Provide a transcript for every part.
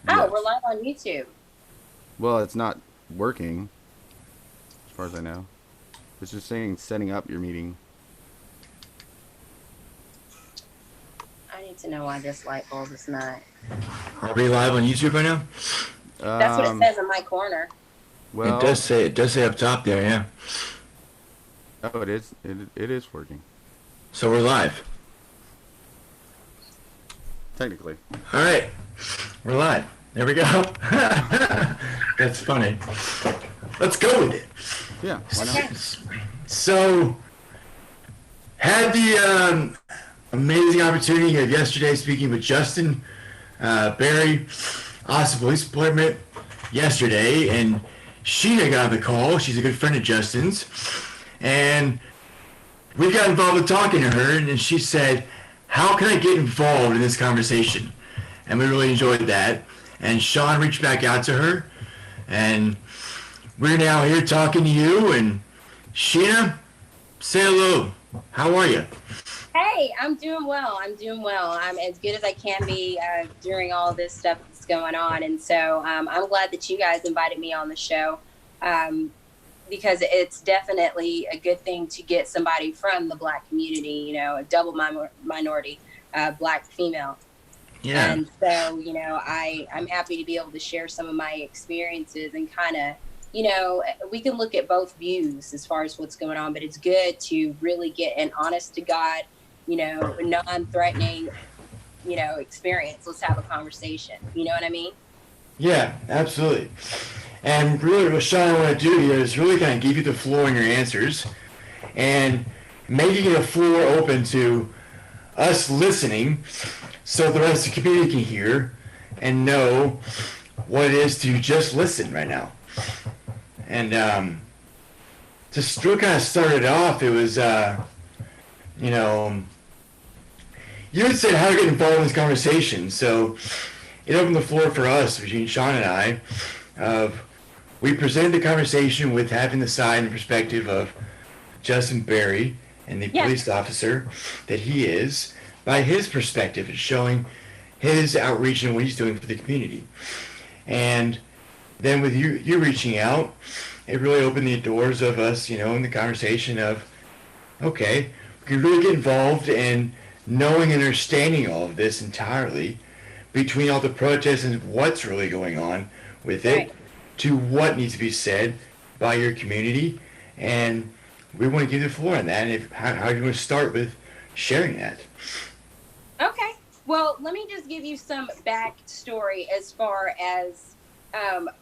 Oh, we're Yes. live on YouTube. Well, it's not working, as far as I know. It's just saying setting up your meeting. I need to know why this light bulb is not. Are we live on YouTube right now? That's what it Um, says in my corner. well, It does say up top there, yeah. oh, it is. It is working. So we're live. Technically. All right, we're live. There we go. That's funny. Let's go with it. Yeah, why not? Okay. So, had the amazing opportunity of yesterday speaking with Justin Barry, Austin Police Department, yesterday, and Sheena got on the call. She's a good friend of Justin's, and we got involved with talking to her, and she said, "How can I get involved in this conversation?" And we really enjoyed that. And Sean reached back out to her, and we're now here talking to you. And Sheena, say hello. How are you? Hey, I'm doing well. I'm doing well. I'm as good as I can be during all this stuff that's going on. And so I'm glad that you guys invited me on the show um, because it's definitely a good thing to get somebody from the Black community, a double minority, Black female. Yeah. And so, I'm happy to be able to share some of my experiences and kind of, we can look at both views as far as what's going on, but it's good to really get an honest to God, non-threatening, experience. Let's have a conversation. You know what I mean? Yeah, absolutely. And really, what Sean and I want to do here is really kind of give you the floor in your answers and making the floor open to us listening so the rest of the community can hear and know what it is to just listen right now. And to still kind of start it off, it was, you know, you had said how to get involved in this conversation. So it opened the floor for us, between Sean and I, of we presented the conversation with having the side and perspective of Justin Barry and the Yeah. police officer that he is by his perspective and showing his outreach and what he's doing for the community. And then with you reaching out, it really opened the doors of us, in the conversation of, okay, we can really get involved in knowing and understanding all of this entirely between all the protests and what's really going on with Right. it to what needs to be said by your community. And we want to give you the floor on that. And how do you want to start with sharing that? Okay. Well, let me just give you some backstory as far as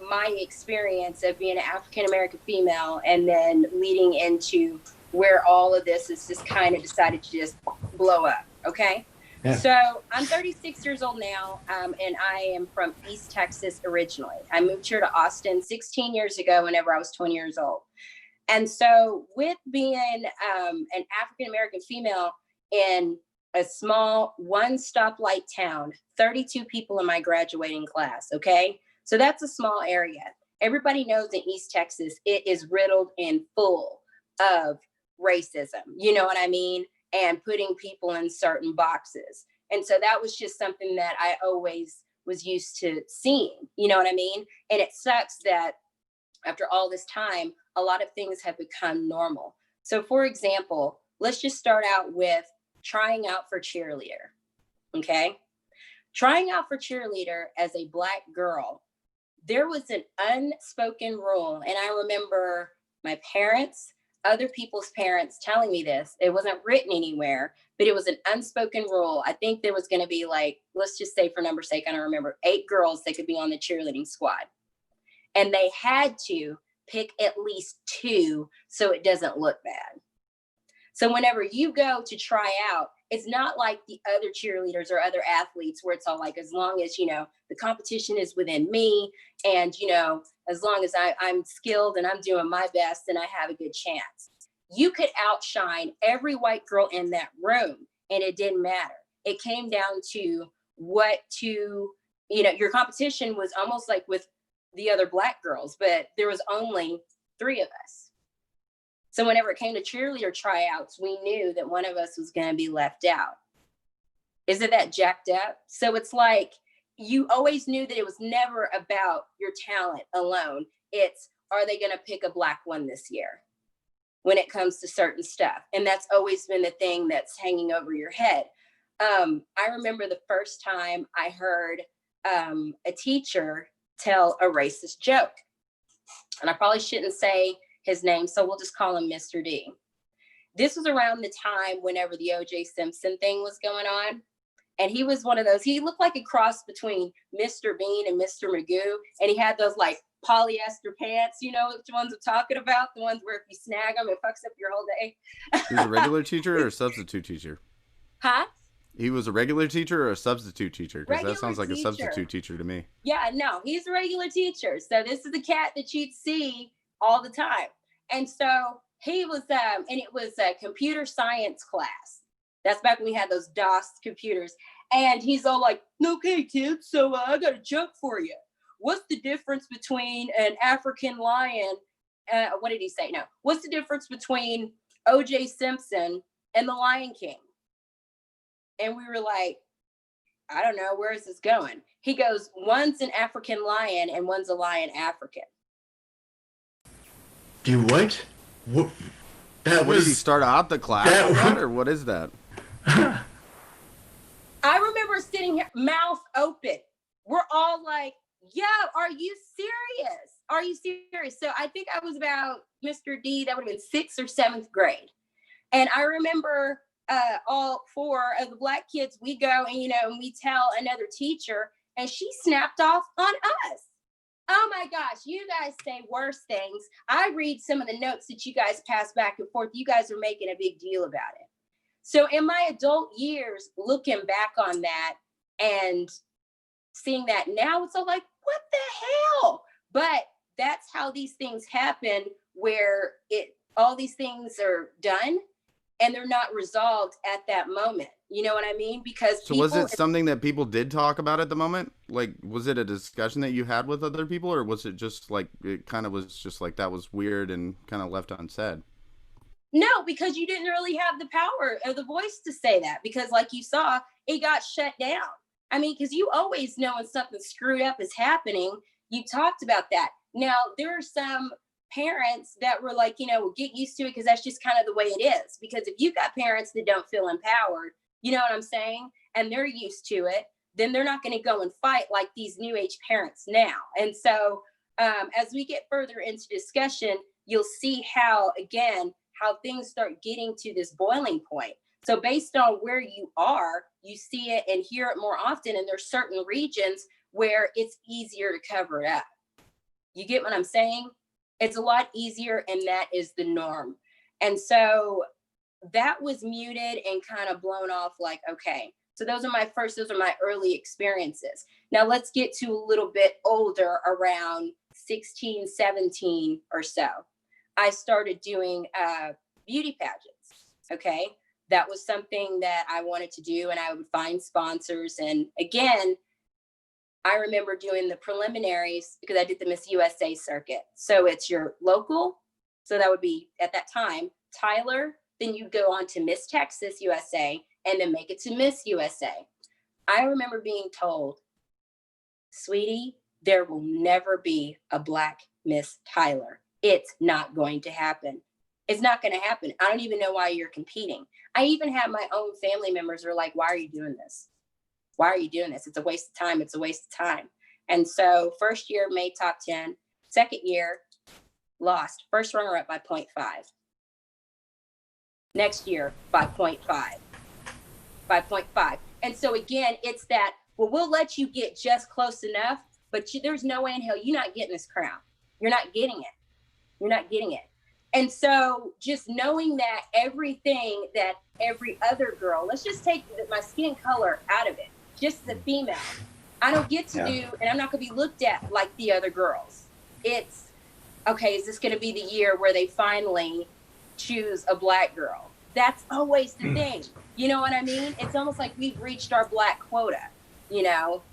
my experience of being an African American female and then leading into where all of this is just kind of decided to just blow up. Okay. Yeah. So I'm 36 years old now, and I am from East Texas originally. I moved here to Austin 16 years ago whenever I was 20 years old. And so, with being an African American female in a small one stoplight town, 32 people in my graduating class. Okay. So that's a small area. Everybody knows in East Texas, it is riddled and full of racism. You know what I mean? And putting people in certain boxes. And so that was just something that I always was used to seeing. You know what I mean? And it sucks that after all this time, a lot of things have become normal. So, for example, let's just start out with trying out for cheerleader. Okay. Trying out for cheerleader as a Black girl, there was an unspoken rule. And I remember my parents, other people's parents telling me this. It wasn't written anywhere, but it was an unspoken rule. I think there was going to be like, let's just say for number's sake, I don't remember, 8 girls that could be on the cheerleading squad. And they had to pick at least 2 so it doesn't look bad. So whenever you go to try out, it's not like the other cheerleaders or other athletes where it's all like, as long as, the competition is within me and, as long as I'm skilled and I'm doing my best, then I have a good chance. You could outshine every white girl in that room and it didn't matter. It came down to your competition was almost like with the other Black girls, but there was only 3 of us. So whenever it came to cheerleader tryouts, we knew that one of us was going to be left out. Isn't that jacked up? So it's like, you always knew that it was never about your talent alone. It's, are they going to pick a black one this year when it comes to certain stuff? And that's always been the thing that's hanging over your head. I remember the first time I heard a teacher tell a racist joke. And I probably shouldn't say his name, so we'll just call him Mr. D. This was around the time whenever the O.J. Simpson thing was going on. And he was one of those, he looked like a cross between Mr. Bean and Mr. Magoo. And he had those like polyester pants, you know which ones I'm talking about? The ones where if you snag them, it fucks up your whole day. He was a regular teacher or a substitute teacher? Huh? He was a regular teacher or a substitute teacher? Because that Regular sounds like a teacher. substitute teacher to me. Yeah, no, he's a regular teacher. So this is the cat that you'd see all the time. And so he was, and it was a computer science class. That's back when we had those DOS computers. And he's all like, okay, kids, so I got a joke for you. What's the difference between an African lion? What did he say? No. What's the difference between O.J. Simpson and the Lion King? And we were like, I don't know, where is this going? He goes, one's an African lion and one's a lion African. Do what? What? That What, did he was. start out the class with that, or what is that? I remember sitting here, mouth open. We're all like, yeah, are you serious? Are you serious? So I think I was about Mr. D, that would have been 6th or 7th grade. And I remember all 4 of the black kids, we go and, and we tell another teacher, and she snapped off on us. Oh my gosh, you guys say worse things. I read some of the notes that you guys pass back and forth. You guys are making a big deal about it. So in my adult years, looking back on that and seeing that now, it's all like, what the hell? But that's how these things happen, where all these things are done and they're not resolved at that moment. You know what I mean? Because So was it something that people did talk about at the moment? Like, was it a discussion that you had with other people, or was it just like, it kind of was just like, that was weird and kind of left unsaid? No, because you didn't really have the power or the voice to say that, because like you saw, it got shut down. I mean, because you always know when something screwed up is happening. You talked about that. Now, there are some parents that were like, well, get used to it because that's just kind of the way it is. Because if you've got parents that don't feel empowered, you know what I'm saying? And they're used to it, then they're not going to go and fight like these new age parents now. And so as we get further into discussion, you'll see how things start getting to this boiling point. So based on where you are, you see it and hear it more often. And there's certain regions where it's easier to cover it up. You get what I'm saying? It's a lot easier, and that is the norm. And so that was muted and kind of blown off like, okay, so those are my early experiences. Now let's get to a little bit older, around 16, 17 or so. I started doing beauty pageants. Okay. That was something that I wanted to do, and I would find sponsors. And again, I remember doing the preliminaries because I did the Miss USA circuit. So it's your local. So that would be at that time, Tyler, then you go on to Miss Texas USA and then make it to Miss USA. I remember being told, sweetie, there will never be a Black Miss Tyler. It's not going to happen. It's not going to happen. I don't even know why you're competing. I even have my own family members who are like, why are you doing this? Why are you doing this? It's a waste of time. It's a waste of time. And so first year made top 10. Second year lost. First runner up by 0.5. Next year by 0.5. And so again, it's that, well, we'll let you get just close enough, but there's no way in hell you're not getting this crown. You're not getting it. You're not getting it. And so just knowing that everything that every other girl, let's just take my skin color out of it, just as a female, I don't get to do, and I'm not going to be looked at like the other girls. It's, okay, is this going to be the year where they finally choose a Black girl? That's always the thing. You know what I mean? It's almost like we've reached our Black quota,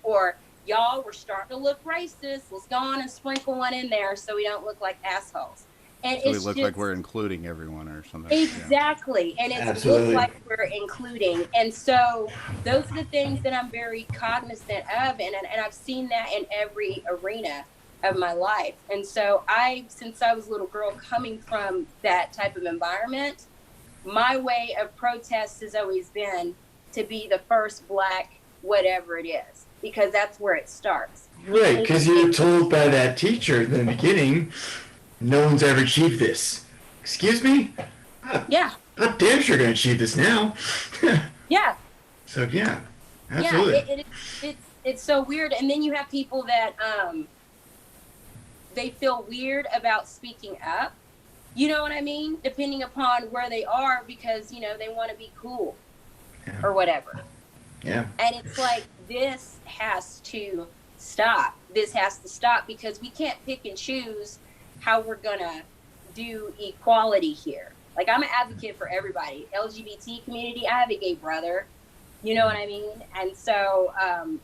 or y'all, we're starting to look racist. Let's go on and sprinkle one in there so we don't look like assholes. And So we it's look just, like we're including everyone or something. exactly. And it's Absolutely. look like we're including. And so those are the things that I'm very cognizant of. And I've seen that in every arena of my life. And so since I was a little girl coming from that type of environment, my way of protest has always been to be the first Black whatever it is, because that's where it starts. Right, because you were told by that teacher in the beginning, no one's ever achieved this. Excuse me? Yeah. I'm damn sure going to achieve this now. Yeah. So, yeah, absolutely. It's so weird. And then you have people that they feel weird about speaking up. You know what I mean? Depending upon where they are, because, you know, they want to be cool or whatever. Yeah. And it's like, this has to stop. This has to stop, because we can't pick and choose how we're going to do equality here. Like, I'm an advocate for everybody. LGBT community, I have a gay brother. You know what I mean? And so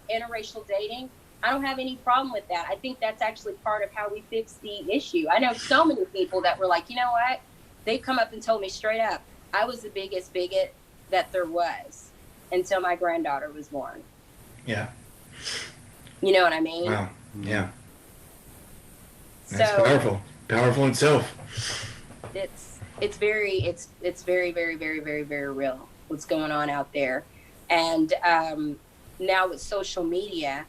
interracial dating, I don't have any problem with that. I think that's actually part of how we fix the issue. I know so many people that were like, you know what? They've come up and told me straight up, I was the biggest bigot that there was until my granddaughter was born. Yeah. You know what I mean? Wow. Yeah. That's So powerful. Powerful in itself. it's very, very, very, very, very, very real what's going on out there. And now with social media,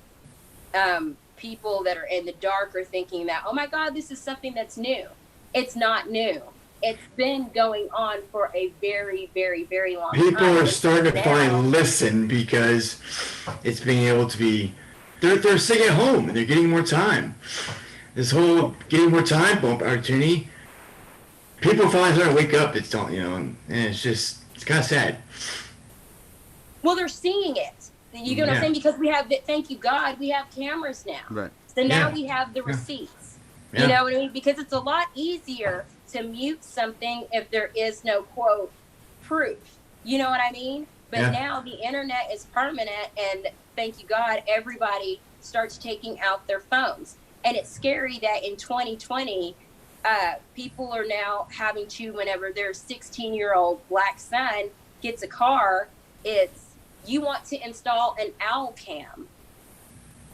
people that are in the dark are thinking that, oh my God, this is something that's new. It's not new. It's been going on for a very, very, very long time. People are starting to Now, finally listen because it's being able to be, they're sitting at home and they're getting more time. This whole getting more time bump opportunity, people finally starting to wake up. It's don't, you know, and it's kind of sad. well, they're seeing it. You know what I'm saying? Because we have, thank you God, we have cameras now. Right. So now Yeah. we have the receipts. Yeah. You know what I mean? Because it's a lot easier to mute something if there is no, quote, proof. You know what I mean? But Yeah. now the internet is permanent, and thank you God, everybody starts taking out their phones. And it's scary that in 2020, people are now having to, whenever their 16-year-old Black son gets a car, you want to install an owl cam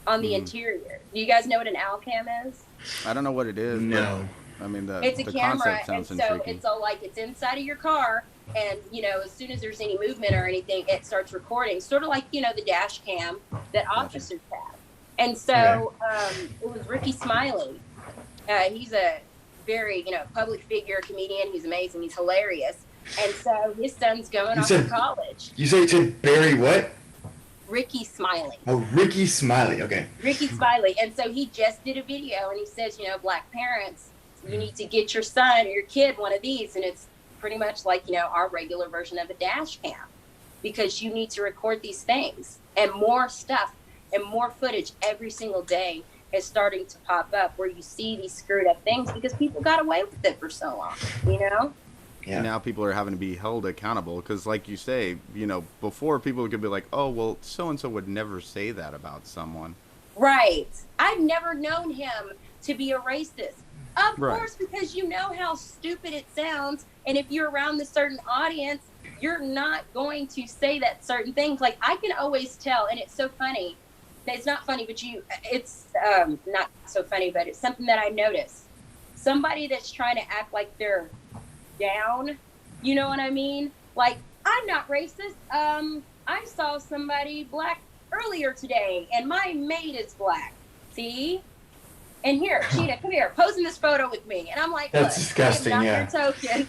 on the interior. Do you guys know what an owl cam is? I don't know what it is. No. But, I mean, It's a the camera, concept and sounds so intriguing. it's all like, it's inside of your car, and you know, as soon as there's any movement or anything, it starts recording, sort of like, you know, the dash cam that officers have. And so it was Ricky Smiley. He's a very, you know, public figure, comedian. He's amazing. He's hilarious. And so his son's going off to college. You said Barry what? Ricky Smiley. Oh, Ricky Smiley. Okay. Ricky Smiley. And so he just did a video, and he says, you know, Black parents, you need to get your son or your kid one of these. And it's pretty much like, you know, our regular version of a dash cam, because you need to record these things. And more stuff and more footage every single day is starting to pop up where you see these screwed up things because people got away with it for so long, you know? Yeah. And now people are having to be held accountable because, like you say, you know, before people could be like, oh, well, so-and-so would never say that about someone. Right. I've never known him to be a racist. Of Right. course, because you know how stupid it sounds. And if you're around the certain audience, you're not going to say that certain things. Like, I can always tell, and it's so funny. It's not funny, but it's not so funny, but it's something that I noticed. Somebody that's trying to act like they're down, you know what I mean? Like, I'm not racist. I saw somebody Black earlier today, and my mate is Black. See? And here, Sheena, come here, pose in this photo with me. And I'm like, That's look, disgusting, I am not yeah. your token.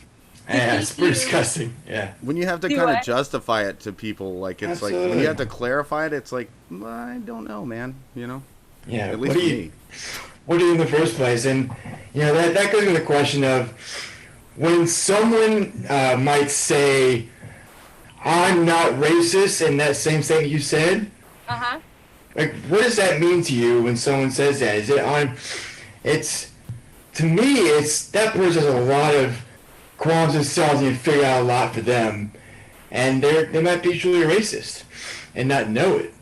Yeah, it's pretty disgusting. Yeah. When you have to Do kind what? of justify it to people, like, it's like, when Absolutely. you have to clarify it, it's like, well, I don't know, man, you know? Yeah. At least what do me. you, what do you in the first place? And, you know, that goes to the question of when someone might say, I'm not racist, in that same statement you said, Uh-huh. like, what does that mean to you when someone says that? Is it to me, it's, that person has a lot of qualms themselves and you figure out a lot for them. And they might be truly racist and not know it.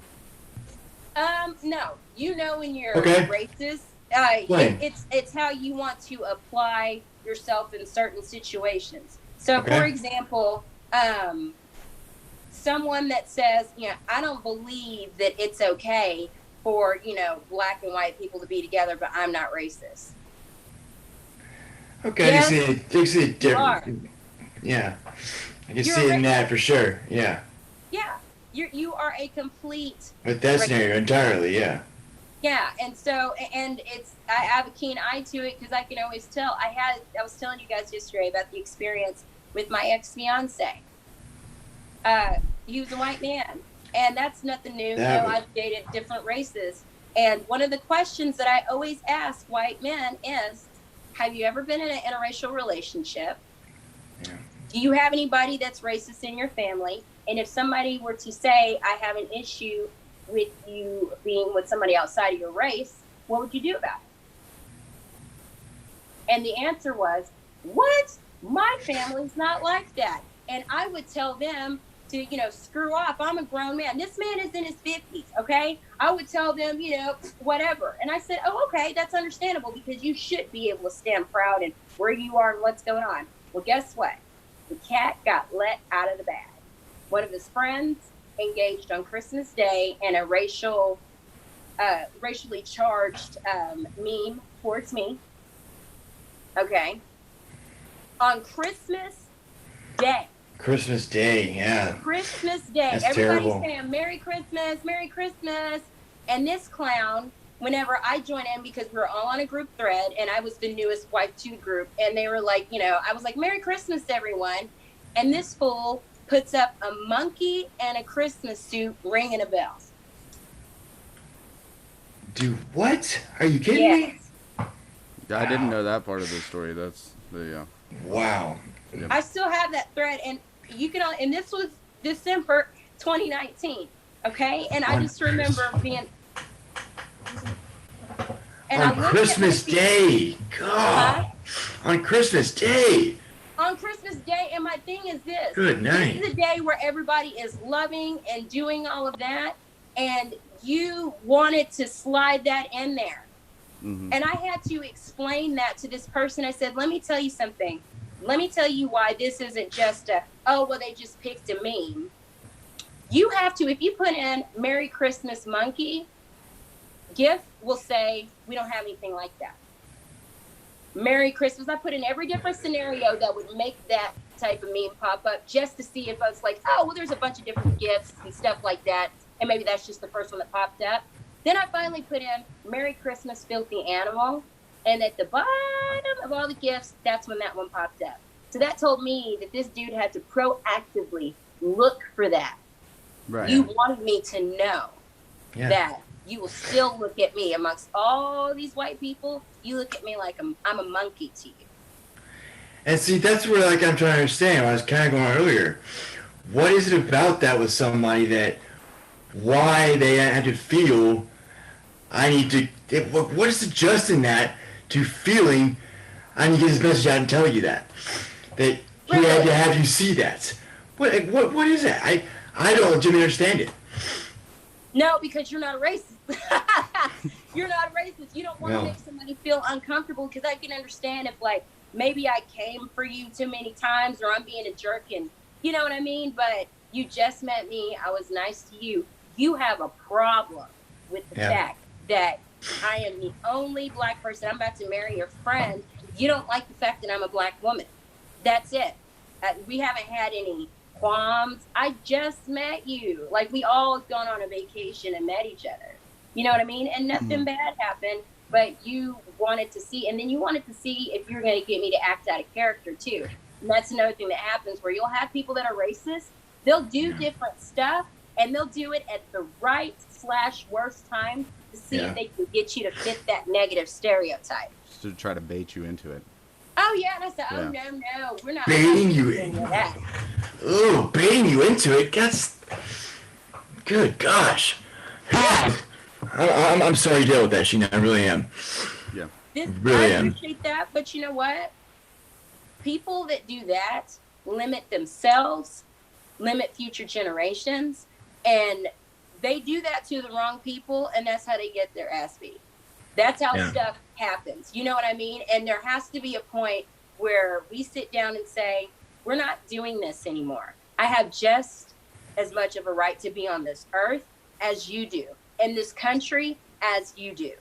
No. You know when you're Okay. racist Explain. It's how you want to apply yourself in certain situations. So, Okay. for example, someone that says, I don't believe that it's okay for, black and white people to be together, but I'm not racist. Okay, Yes, I can see it you are. different. Yeah, I can You're see a it in that racist. for sure. Yeah, Yeah, you are a complete with that scenario entirely. Yeah. Yeah, and so I have a keen eye to it because I can always tell. I was telling you guys yesterday about the experience with my ex-fiance. He was a white man, and that's nothing new. That was. I've dated different races, and one of the questions that I always ask white men is, have you ever been in an interracial relationship? Yeah. Do you have anybody that's racist in your family? And if somebody were to say, I have an issue with you being with somebody outside of your race, what would you do about it? And the answer was, what? My family's not like that. And I would tell them to, screw off. I'm a grown man. This man is in his 50s, okay? I would tell them, whatever. And I said, oh, okay, that's understandable because you should be able to stand proud in where you are and what's going on. Well, guess what? The cat got let out of the bag. One of his friends engaged on Christmas Day in a racially charged meme towards me. Okay. On Christmas Day. Christmas Day, yeah. Christmas Day. That's Everybody's terrible. saying Merry Christmas, Merry Christmas. And this clown, whenever I join in, because we were all on a group thread, and I was the newest wife to group, and they were like, I was like, Merry Christmas, everyone. And this fool puts up a monkey and a Christmas suit ringing a bell. Do what? Are you kidding me? I didn't know that part of the story. That's the Wow. Yep. I still have that thread, and and this was December 2019, okay? And I just remember being... And on Christmas Day. God. On Christmas Day. On Christmas Day, and my thing is this. Good night. This is a day where everybody is loving and doing all of that, and you wanted to slide that in there. Mm-hmm. And I had to explain that to this person. I said, let me tell you something. Let me tell you why this isn't just they just picked a meme. You have to, if you put in Merry Christmas Monkey, GIF will say, we don't have anything like that. Merry Christmas. I put in every different scenario that would make that type of meme pop up just to see if I was like, there's a bunch of different GIFs and stuff like that. And maybe that's just the first one that popped up. Then I finally put in Merry Christmas Filthy Animal. And at the bottom of all the GIFs, that's when that one popped up. So that told me that this dude had to proactively look for that. Right. You wanted me to know that you will still look at me amongst all these white people. You look at me like I'm a monkey to you. And see, that's where I'm trying to understand. I was kind of going earlier. What is it about that with somebody that why they had to feel I need to? What is the just in that to feeling I need to get this message out and tell you that he had to have you see that? What is that? I don't legitimately understand it. No, because you're not a racist. You're not a racist. You don't want to make somebody feel uncomfortable, because I can understand if maybe I came for you too many times or I'm being a jerk and you know what I mean? But you just met me. I was nice to you. You have a problem with the fact that I am the only black person. I'm about to marry your friend. You don't like the fact that I'm a black woman. That's it. We haven't had any qualms. I just met you. We all have gone on a vacation and met each other. You know what I mean? And nothing bad happened, but you wanted to see, and then you wanted to see if you're going to get me to act out of character too. And that's another thing that happens, where you'll have people that are racist. They'll do different stuff, and they'll do it at the right/worst time to see if they can get you to fit that negative stereotype. Just to try to bait you into it. Oh yeah, and I said, no, we're not baiting you into that. Oh, baiting you into it. That's good. Gosh, I'm sorry to deal with that, Sheena. I really am. Yeah, I appreciate that, but you know what? People that do that limit themselves, limit future generations, and they do that to the wrong people, and that's how they get their ass beat. That's how Yeah. stuff happens. You know what I mean? And there has to be a point where we sit down and say, we're not doing this anymore. I have just as much of a right to be on this earth as you do, in this country as you do.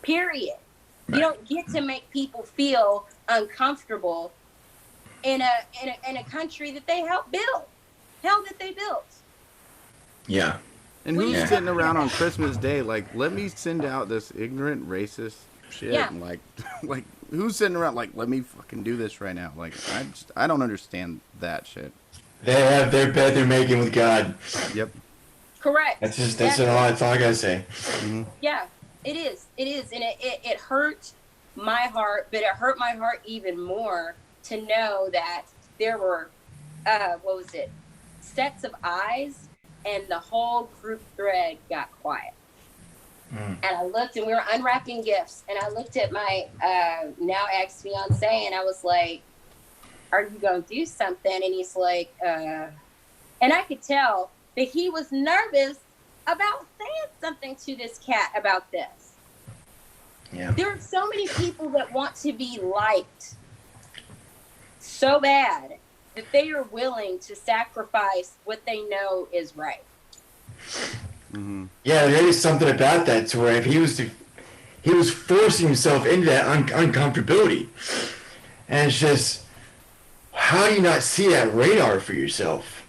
Period. You don't get to make people feel uncomfortable in a country that they helped build. Hell, that they built. Yeah. And What are who's you sitting talking around on about? Christmas Day like, let me send out this ignorant racist shit? Yeah. And like, like who's sitting around like, let me fucking do this right now? Like, I don't understand that shit. They have their bed they're making with God. Yep. Correct. That's all I gotta say. Mm-hmm. Yeah, it is. It is. And it hurt my heart, but it hurt my heart even more to know that there were, what was it? Sets of eyes, and the whole group thread got quiet. And I looked, and we were unwrapping gifts, and I looked at my now ex-fiance, and I was like, are you going to do something? And he's like, and I could tell that he was nervous about saying something to this cat about this. Yeah. There are so many people that want to be liked so bad that they are willing to sacrifice what they know is right. Mm-hmm. Yeah, there is something about that to where if he was forcing himself into that uncomfortability. And it's just, how do you not see that radar for yourself?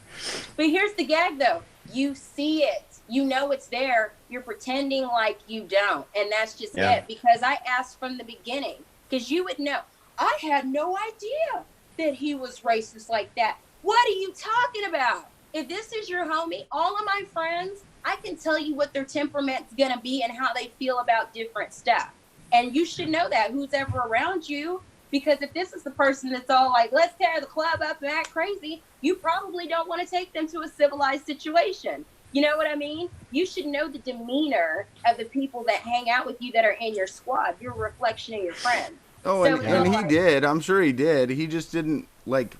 But here's the gag, though. You see it. You know it's there. You're pretending like you don't. And that's just it. Because I asked from the beginning. Because you would know. I had no idea that he was racist like that. What are you talking about? If this is your homie, all of my friends, I can tell you what their temperament's going to be and how they feel about different stuff. And you should know that, who's ever around you. Because if this is the person that's all like, let's tear the club up and act crazy, you probably don't want to take them to a civilized situation. You know what I mean? You should know the demeanor of the people that hang out with you that are in your squad. You're a reflection of your friends. Oh, So and he did. I'm sure he did. He just didn't, like,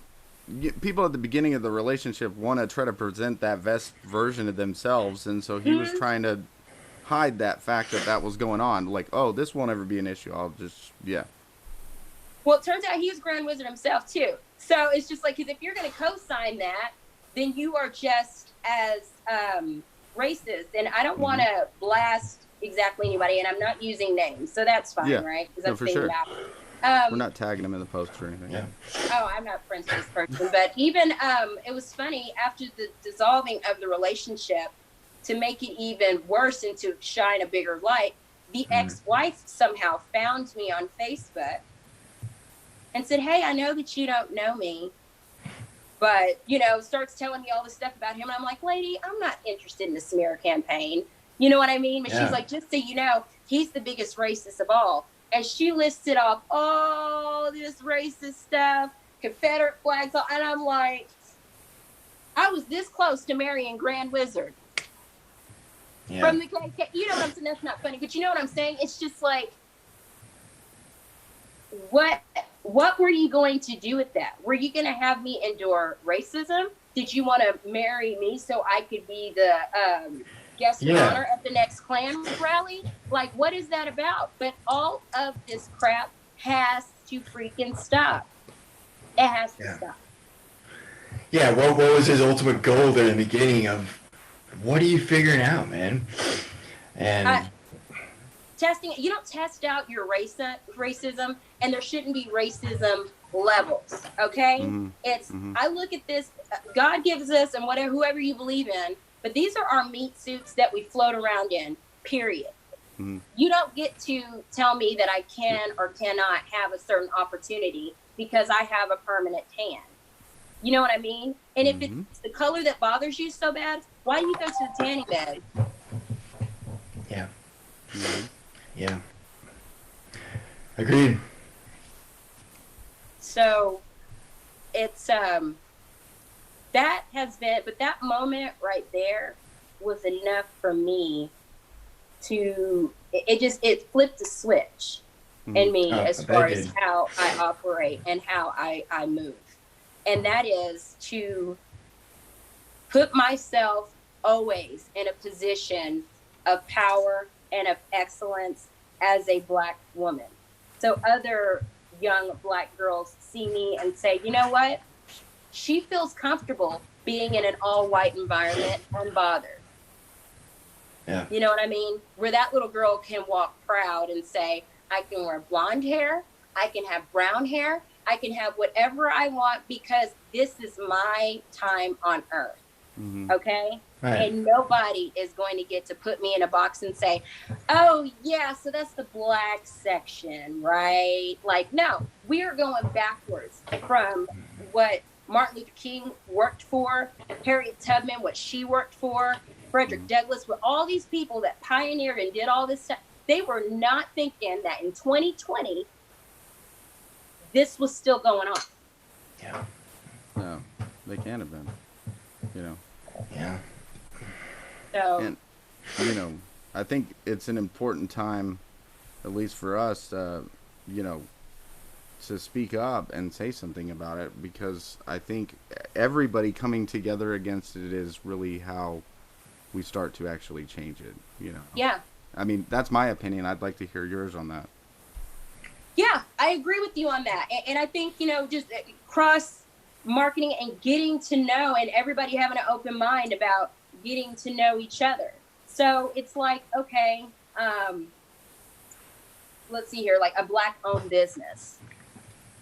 people at the beginning of the relationship want to try to present that best version of themselves. And so he was trying to hide that fact that was going on. Like, oh, this won't ever be an issue. I'll just, yeah. Well, it turns out he was Grand Wizard himself, too. So it's just like, because if you're going to co-sign that, then you are just as racist. And I don't want to blast exactly anybody, and I'm not using names. So that's fine, right? Because no, for sure. We're not tagging him in the post or anything. Yeah. Oh, I'm not friends with this person. But even, it was funny, after the dissolving of the relationship, to make it even worse and to shine a bigger light, the ex-wife somehow found me on Facebook and said, hey, I know that you don't know me, but, you know, starts telling me all this stuff about him. And I'm like, lady, I'm not interested in the smear campaign. You know what I mean? But she's like, just so you know, he's the biggest racist of all. And she listed off all this racist stuff, Confederate flags, and I'm like, I was this close to marrying Grand Wizard. Yeah. From the, you know what I'm saying? That's not funny, but you know what I'm saying? It's just like, what were you going to do with that? Were you going to have me endure racism? Did you want to marry me so I could be the guest of honor at the next Klan rally? Like, what is that about? But all of this crap has to freaking stop. It has to stop. Yeah, what was his ultimate goal there in the beginning of, what are you figuring out, man? And testing, you don't test out your racism, and there shouldn't be racism levels, okay? It's, I look at this, God gives us, and whatever, whoever you believe in, but these are our meat suits that we float around in, period. You don't get to tell me that I can or cannot have a certain opportunity because I have a permanent tan. You know what I mean? And if it's the color that bothers you so bad, why do you go to the tanning bed? Yeah. Yeah. Agreed. So it's that has been, but that moment right there was enough for me to, it flipped a switch in me as far as how I operate and how I move. And that is to put myself always in a position of power and of excellence as a Black woman. So other young Black girls see me and say, you know what? She feels comfortable being in an all-white environment unbothered. Yeah. You know what I mean? Where that little girl can walk proud and say, I can wear blonde hair, I can have brown hair, I can have whatever I want because this is my time on earth. Mm-hmm. Okay? Right. And nobody is going to get to put me in a box and say, oh, yeah, so that's the Black section, right? Like, no, we are going backwards from what Martin Luther King worked for, Harriet Tubman, what she worked for, Frederick Douglass, with all these people that pioneered and did all this stuff. They were not thinking that in 2020, this was still going on. Yeah. No, they can't have been. You know. Yeah. So, And, you know, I think it's an important time, at least for us, you know, to speak up and say something about it, because I think everybody coming together against it is really how we start to actually change it, you know. yeah. I mean, that's my opinion. I'd like to hear yours on that. Yeah, I agree with you on that. And I think, you know, just cross marketing and getting to know, and everybody having an open mind about getting to know each other. So it's like, okay, let's see here, like a Black owned business.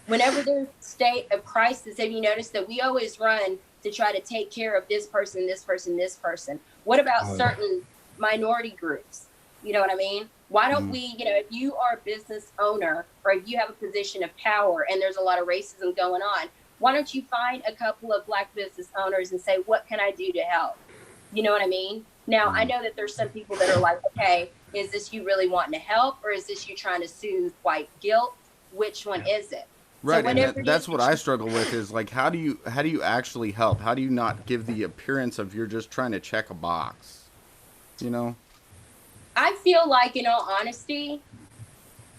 Whenever there's a state of crisis, have you noticed that we always run to try to take care of this person, this person, this person? What about certain minority groups? You know what I mean? Why don't we, you know, if you are a business owner or if you have a position of power and there's a lot of racism going on, why don't you find a couple of Black business owners and say, what can I do to help? You know what I mean? Now, I know that there's some people that are like, okay, is this you really wanting to help, or is this you trying to soothe white guilt? Which one is it? Right, So and that's what I struggle with is like, how do you actually help? How do you not give the appearance of you're just trying to check a box? You know? I feel like, in all honesty,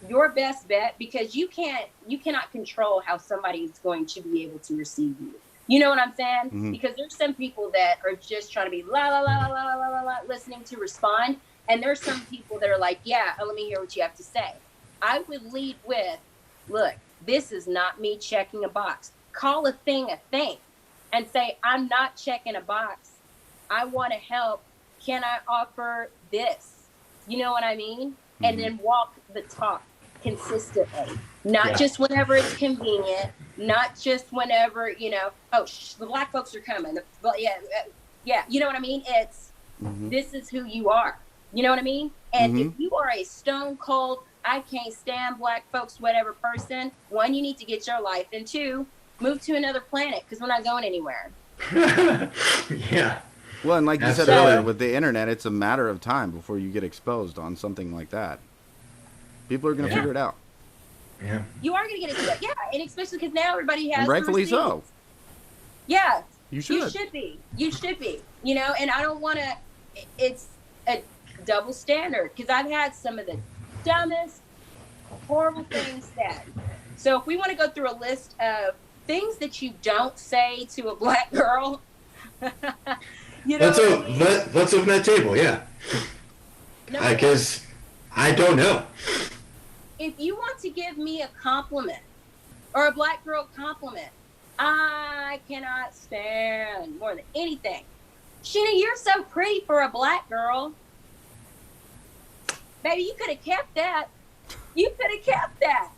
your best bet, because you cannot control how somebody's going to be able to receive you. You know what I'm saying? Mm-hmm. Because there's some people that are just trying to be la la la la la la la listening to respond, and there's some people that are like, yeah, let me hear what you have to say. I would lead with, look, this is not me checking a box. Call a thing, and say, I'm not checking a box. I want to help. Can I offer this? You know what I mean? Mm-hmm. And then walk the talk consistently, not just whenever it's convenient, not just whenever, you know, oh, the Black folks are coming. Yeah, you know what I mean? It's, this is who you are. You know what I mean? And if you are a stone cold, I can't stand Black folks, whatever person, one, you need to get your life, and two, move to another planet, because we're not going anywhere. Yeah. Well, and like you said earlier, with the internet, it's a matter of time before you get exposed on something like that. People are going to figure it out. Yeah. You are going to get it. Yeah, and especially because now everybody has. And rightfully so. Yeah. You should. You should be. You should be. You know, and I don't want to. It's a double standard, because I've had some of the dumbest, horrible things said. So if we want to go through a list of things that you don't say to a Black girl. You know, let's open that table, yeah. Because I don't know. If you want to give me a compliment or a Black girl compliment, I cannot stand more than anything. Sheena, you're so pretty for a Black girl. Baby, you could have kept that. You could have kept that.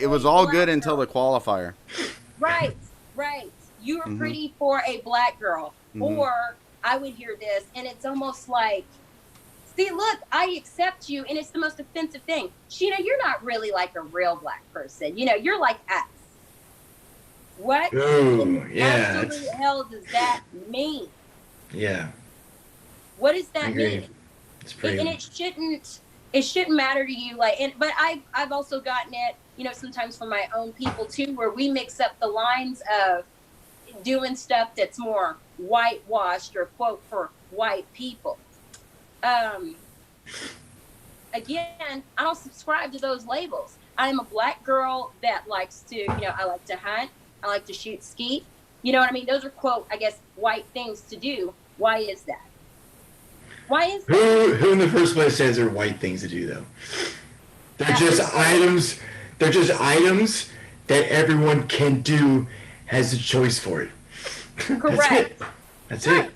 It was all good until the qualifier. Right. You were pretty for a Black girl. Or I would hear this, and it's almost like, see, look, I accept you, and it's the most offensive thing. Sheena, you're not really like a real Black person. You know, you're like us. What? Ooh, yeah. Absolute hell does that mean? Yeah. What does that mean? It's pretty. And it shouldn't matter to you. But I've also gotten it, you know, sometimes from my own people too, where we mix up the lines of doing stuff that's more whitewashed or quote for white people. Again, I don't subscribe to those labels. I am a Black girl that likes to, you know, I like to hunt, I like to shoot skeet. You know what I mean? Those are quote, I guess, white things to do. Why is that? Why is that? Who in the first place says they're white things to do, though? They're just items. They're just items that everyone can do, has a choice for it. Correct. That's right. it.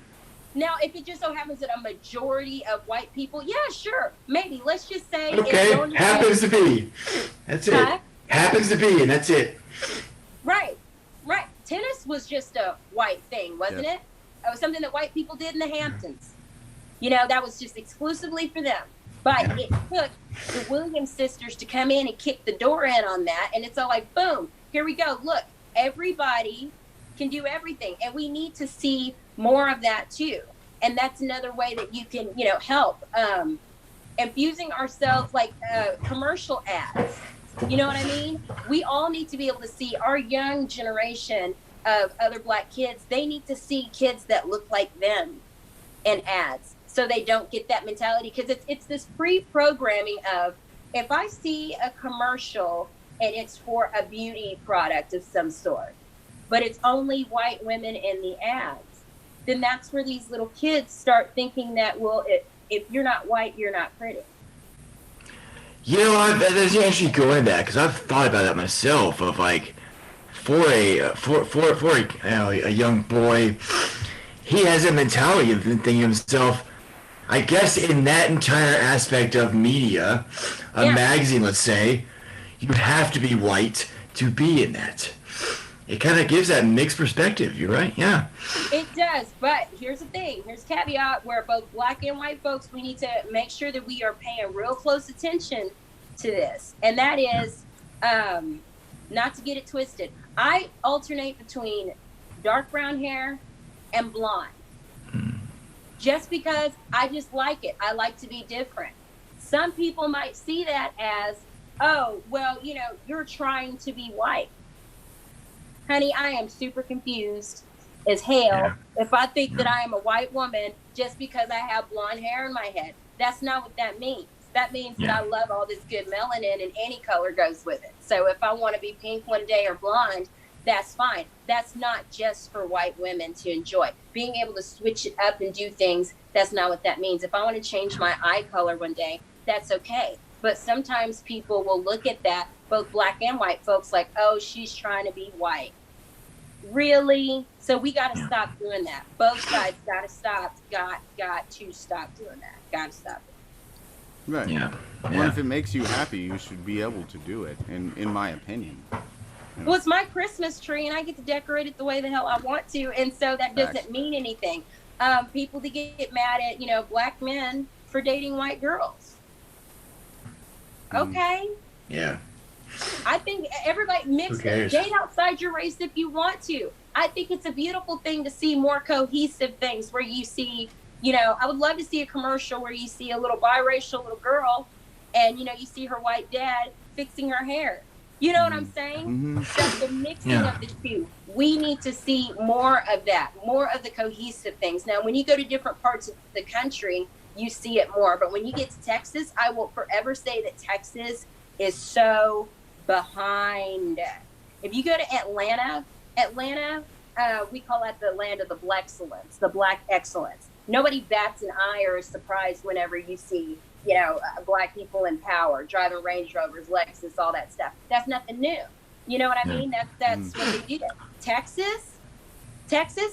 Now, if it just so happens that a majority of white people, yeah, sure, maybe. Let's just say Okay, happens to be. That's it. Huh? Happens to be, and that's it. Right. Tennis was just a white thing, wasn't it? It was something that white people did in the Hamptons. That was just exclusively for them. But it took the Williams sisters to come in and kick the door in on that. And it's all like, boom, here we go. Look, everybody can do everything. And we need to see more of that too. And that's another way that you can, help. Infusing ourselves like commercial ads. You know what I mean? We all need to be able to see our young generation of other Black kids. They need to see kids that look like them in ads, so they don't get that mentality. Because it's this pre-programming of, if I see a commercial and it's for a beauty product of some sort, but it's only white women in the ads, then that's where these little kids start thinking that, well, if you're not white, you're not pretty. There's actually go into that, because I've thought about that myself. Of like, for a young boy, he has a mentality of thinking to himself, I guess in that entire aspect of media, a magazine, let's say, you'd have to be white to be in that. It kind of gives that mixed perspective. You're right, yeah. It does, but here's the thing. Here's a caveat where both Black and white folks, we need to make sure that we are paying real close attention to this. And that is, not to get it twisted, I alternate between dark brown hair and blonde. Just because I just like it. I like to be different. Some people might see that as, oh, well, you're trying to be white. Honey, I am super confused as hell if I think that I am a white woman just because I have blonde hair in my head. That's not what that means. That means that I love all this good melanin and any color goes with it. So if I want to be pink one day or blonde, that's fine. That's not just for white women to enjoy. Being able to switch it up and do things, that's not what that means. If I want to change my eye color one day, that's okay. But sometimes people will look at that, both Black and white folks, like, oh, she's trying to be white. Really? So we got to stop doing that. Both sides got to stop. Got to stop doing that. Got to stop it. Right. Yeah. Well, if it makes you happy, you should be able to do it, in my opinion. Well, it's my Christmas tree, and I get to decorate it the way the hell I want to, and so that doesn't mean anything. People that get mad at, Black men for dating white girls. Okay. Yeah. I think everybody date outside your race if you want to. I think it's a beautiful thing to see more cohesive things where you see, I would love to see a commercial where you see a little biracial little girl and, you see her white dad fixing her hair. You know what I'm saying? Mm-hmm. So the mixing of the two, we need to see more of that, more of the cohesive things. Now, when you go to different parts of the country, you see it more. But when you get to Texas, I will forever say that Texas is so behind. If you go to Atlanta, we call that the land of the Black excellence, the Black excellence. Nobody bats an eye or is surprised whenever you see, Black people in power, driving Range Rovers, Lexus, all that stuff. That's nothing new. You know what I mean? That's what they do. Texas,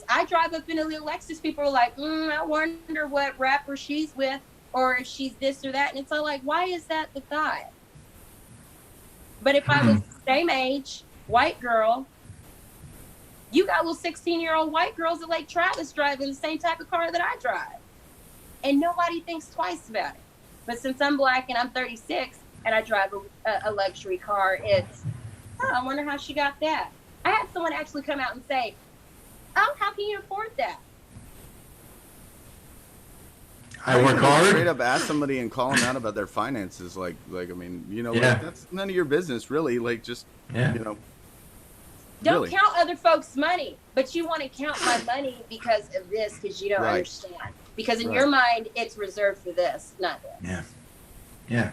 I drive up in a little Lexus. People are like, I wonder what rapper she's with, or if she's this or that. And it's all like, why is that the thought? But if I was the same age, white girl, you got little 16-year-old white girls at Lake Travis driving the same type of car that I drive. And nobody thinks twice about it. But since I'm Black and I'm 36 and I drive a luxury car, it's, I wonder how she got that. I had someone actually come out and say, oh, how can you afford that? I work hard. Straight up ask somebody and call them out about their finances. Like I mean, like, that's none of your business, really. Like, just, Don't really count other folks' money, but you want to count my money because of this, because you don't understand. Because in your mind, it's reserved for this, not this. Yeah.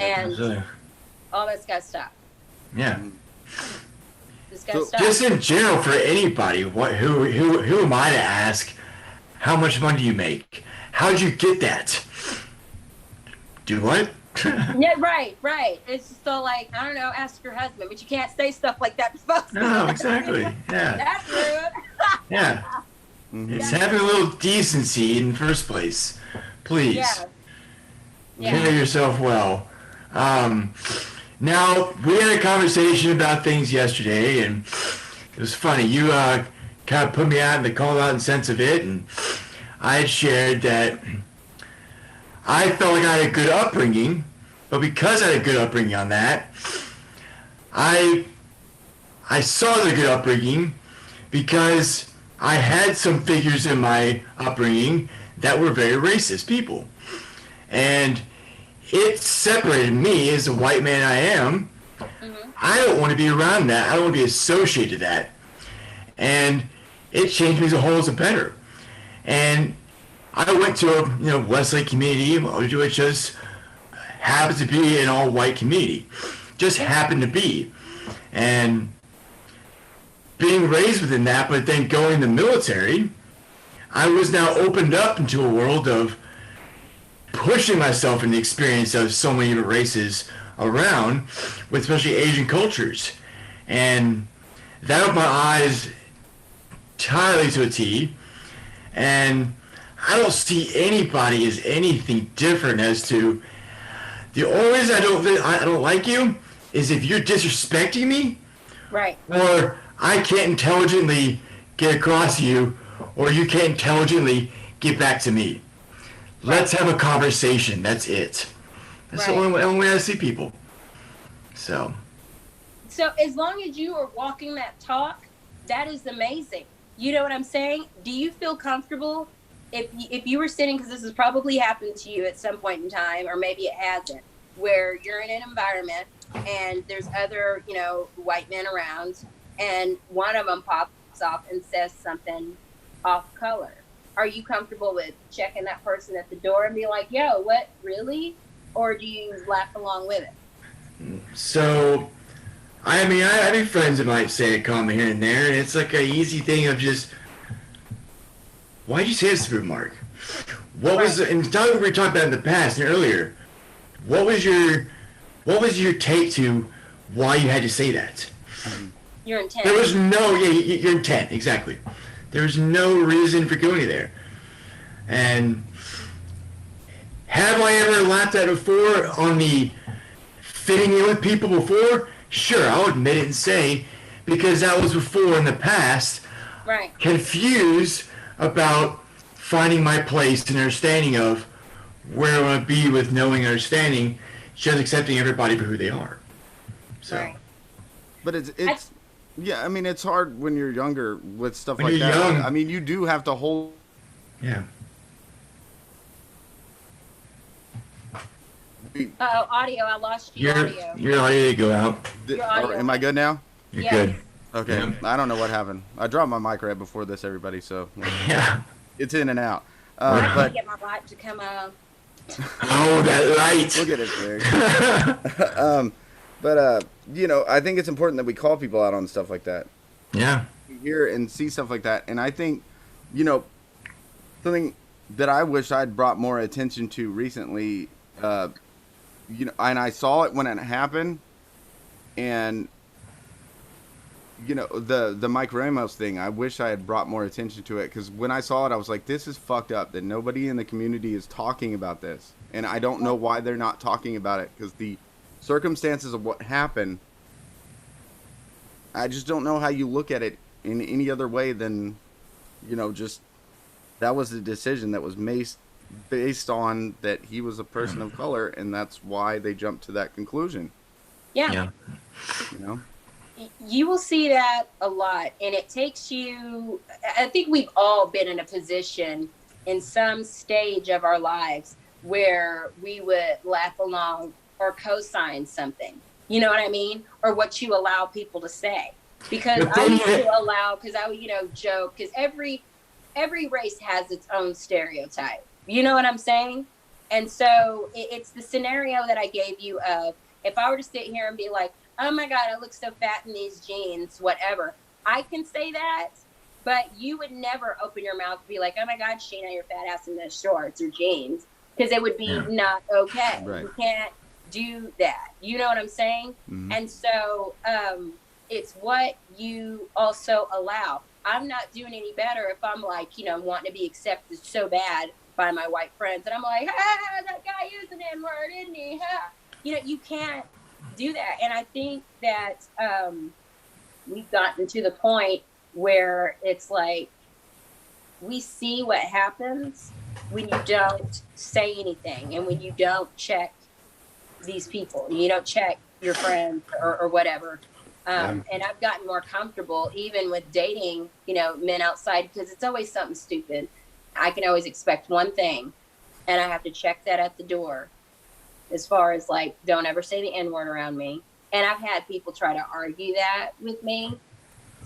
And all that's got to stop. Yeah. Just got to stop. Just in general, for anybody, who am I to ask, how much money do you make? How'd you get that? Do what? Yeah, right. It's just so like, I don't know, ask your husband, but you can't say stuff like that to folks. No, exactly. Yeah. That's rude. Yeah. Mhm. It's having a little decency in the first place. Please. Yeah. Carry yourself well. Now, we had a conversation about things yesterday, and it was funny. You kind of put me out in the call out and sense of it, and I had shared that I felt like I had a good upbringing, but because I had a good upbringing on that, I saw the good upbringing because I had some figures in my upbringing that were very racist people. And it separated me as a white man I am. Mm-hmm. I don't want to be around that. I don't want to be associated to that. And it changed me as a whole as a better. And I went to a Westlake community, which just happens to be an all white community. Just happened to be. And being raised within that, but then going in the military, I was now opened up into a world of pushing myself in the experience of so many different races around, with especially Asian cultures. And that opened my eyes entirely to a T. And I don't see anybody as anything different as to the only reason I don't like you is if you're disrespecting me, Right. or I can't intelligently get across to you, or you can't intelligently get back to me. Let's have a conversation. That's it. That's the only way I see people. So as long as you are walking that talk, that is amazing. You know what I'm saying? Do you feel comfortable if you were sitting, because this has probably happened to you at some point in time, or maybe it hasn't, where you're in an environment and there's other, white men around, and one of them pops off and says something off color. Are you comfortable with checking that person at the door and be like, yo, what, really? Or do you laugh along with it? So, I have friends that might say a comment here and there, and it's like an easy thing of just, why'd you say this, Mark? What was, and we were talking about in the past and earlier, what was your take to why you had to say that? Your intent. There was no, your intent, exactly. There was no reason for going there. And have I ever laughed at it before on the fitting in with people before? Sure, I'll admit it and say, because that was before in the past, Right. confused about finding my place and understanding of where I want to be with knowing and understanding, just accepting everybody for who they are. So, Right. But it's yeah, it's hard when you're younger with stuff When like you're that. young. You do have to hold. yeah. Uh-oh, audio, I lost you. Audio. Your audio to go out. Your audio. Am I good now? You're Yes. good. Okay. Yeah. I don't know what happened. I dropped my mic right before this, everybody, so Yeah. it's in and out. I need to But get my light to come on. Oh, that light. look at it, Greg. I think it's important that we call people out on stuff like that. Yeah. We hear and see stuff like that, and I think, something that I wish I'd brought more attention to recently, and I saw it when it happened, and the Mike Ramos thing, I wish I had brought more attention to it, because when I saw it, I was like, this is fucked up that nobody in the community is talking about this, and I don't know why they're not talking about it, because the circumstances of what happened, I just don't know how you look at it in any other way than, just that was the decision that was based on that he was a person of color, and that's why they jumped to that conclusion. Yeah. You will see that a lot, and it takes you, I think we've all been in a position in some stage of our lives where we would laugh along or co-sign something, you know what I mean? Or what you allow people to say. Because I used to allow, because I would, joke, because every race has its own stereotype. You know what I'm saying? And so it's the scenario that I gave you of, if I were to sit here and be like, oh my God, I look so fat in these jeans, whatever. I can say that, but you would never open your mouth and be like, oh my God, Sheena, you're fat ass in those shorts or jeans, because it would be not okay. Right. do that. You know what I'm saying? Mhm. And so it's what you also allow. I'm not doing any better if I'm like, you know, wanting to be accepted so bad by my white friends. And I'm like, that guy is an N-word, isn't he? You know, you can't do that. And I think that we've gotten to the point where it's like, we see what happens when you don't say anything and when you don't check these people, you don't check your friends or whatever. And I've gotten more comfortable even with dating, you know, men outside, because it's always something stupid. I can always expect one thing and I have to check that at the door, as far as like, don't ever say the N-word around me. And I've had people try to argue that with me.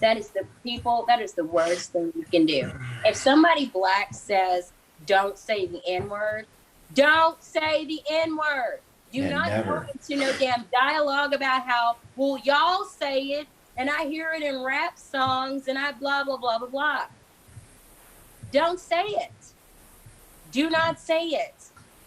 That is the worst thing you can do. If somebody black says, don't say the N-word, don't say the N-word. Do not go into no damn dialogue about how, well, y'all say it, and I hear it in rap songs, and I blah, blah, blah, blah, blah. Don't say it. Do not say it.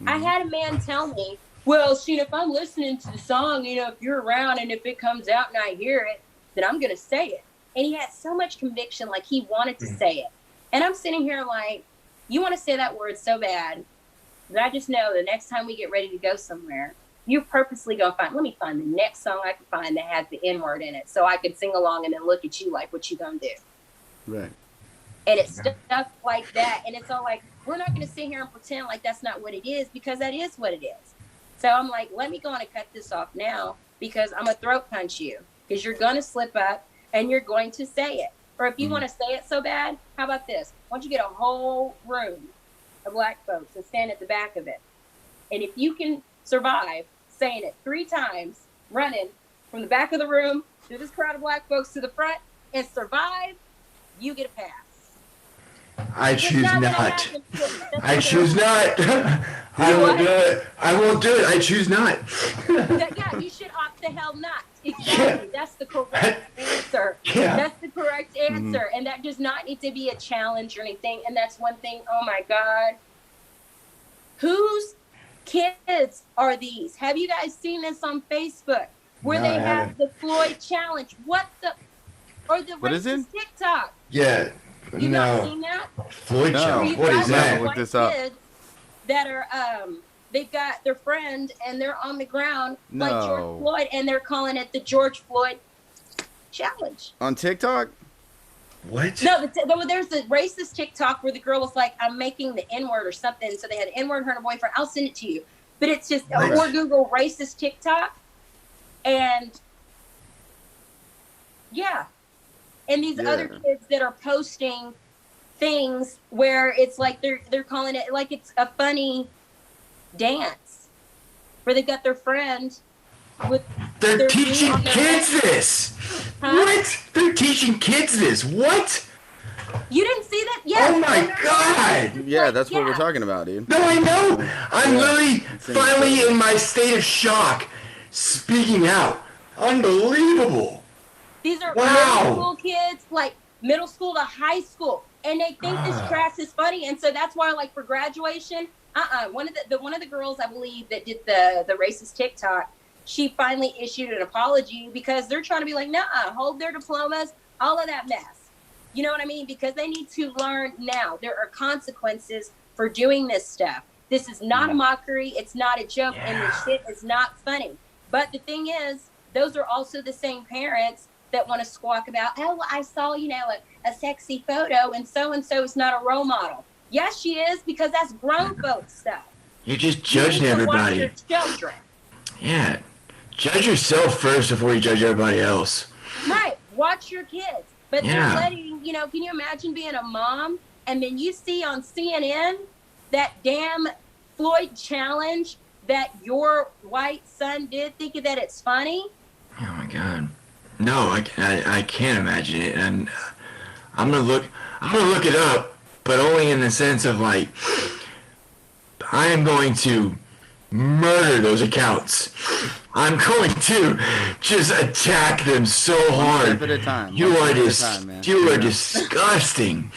I had a man tell me, well, Sheena, if I'm listening to the song, you know, if you're around and if it comes out and I hear it, then I'm going to say it. And he had so much conviction, like he wanted to say it. And I'm sitting here like, you want to say that word so bad, but I just know the next time we get ready to go somewhere, you're purposely going to let me find the next song I can find that has the N-word in it so I can sing along and then look at you like, what you going to do? Right. And it's stuff like that. And it's all like, we're not going to sit here and pretend like that's not what it is, because that is what it is. So I'm like, let me go on and cut this off now, because I'm going to throat punch you, because you're going to slip up and you're going to say it. Or if you want to say it so bad, how about this? Why don't you get a whole room of black folks and stand at the back of it? And if you can survive saying it 3 times, running from the back of the room to this crowd of black folks to the front, and survive, you get a pass. I choose not. I choose not. I won't do it. I won't do it. I choose not. Yeah, you should opt the hell not. Exactly. Yeah. That's the correct answer. Yeah. That's the correct answer. And that does not need to be a challenge or anything. And that's one thing, oh my God. Whose kids are these? Have you guys seen this on Facebook? Where they have the Floyd challenge? What the? Or the racist TikTok? Yeah. You not seen that? Floyd challenge. What is that? Look this up. That are they've got their friend and they're on the ground like George Floyd, and they're calling it the George Floyd challenge on TikTok. What? No, there's the racist TikTok where the girl was like, "I'm making the N-word" or something. So they had N-word, her and her boyfriend. I'll send it to you, but it's just or Google racist TikTok, and yeah. And these other kids that are posting things where it's like they're calling it like it's a funny dance, where they got their friend with. They're teaching kids this. Huh? What? They're teaching kids this. What? You didn't see that? Yeah. Oh my God. Yeah, that's what we're talking about, dude. No, I know. I'm literally finally in my state of shock, speaking out. Unbelievable. These are middle school kids, like middle school to high school, and they think this crap is funny, and so that's why, like for graduation, one of the girls I believe that did the racist TikTok, she finally issued an apology because they're trying to be like, nuh-uh, hold their diplomas, all of that mess. You know what I mean? Because they need to learn now. There are consequences for doing this stuff. This is not a mockery. It's not a joke, and this shit is not funny. But the thing is, those are also the same parents that want to squawk about, oh, well, I saw, you know, a sexy photo and so is not a role model. Yes, she is, because that's grown folks stuff. You're just judging everybody. Watch your children. Yeah. Judge yourself first before you judge everybody else. Right. Watch your kids. But they're letting, you know, can you imagine being a mom and then you see on CNN that damn Floyd challenge that your white son did, thinking that it's funny? Oh my God. No, I can't imagine it, and I'm gonna look it up, but only in the sense of like, I am going to murder those accounts. I'm going to just attack them so hard. One step at a time. You are disgusting.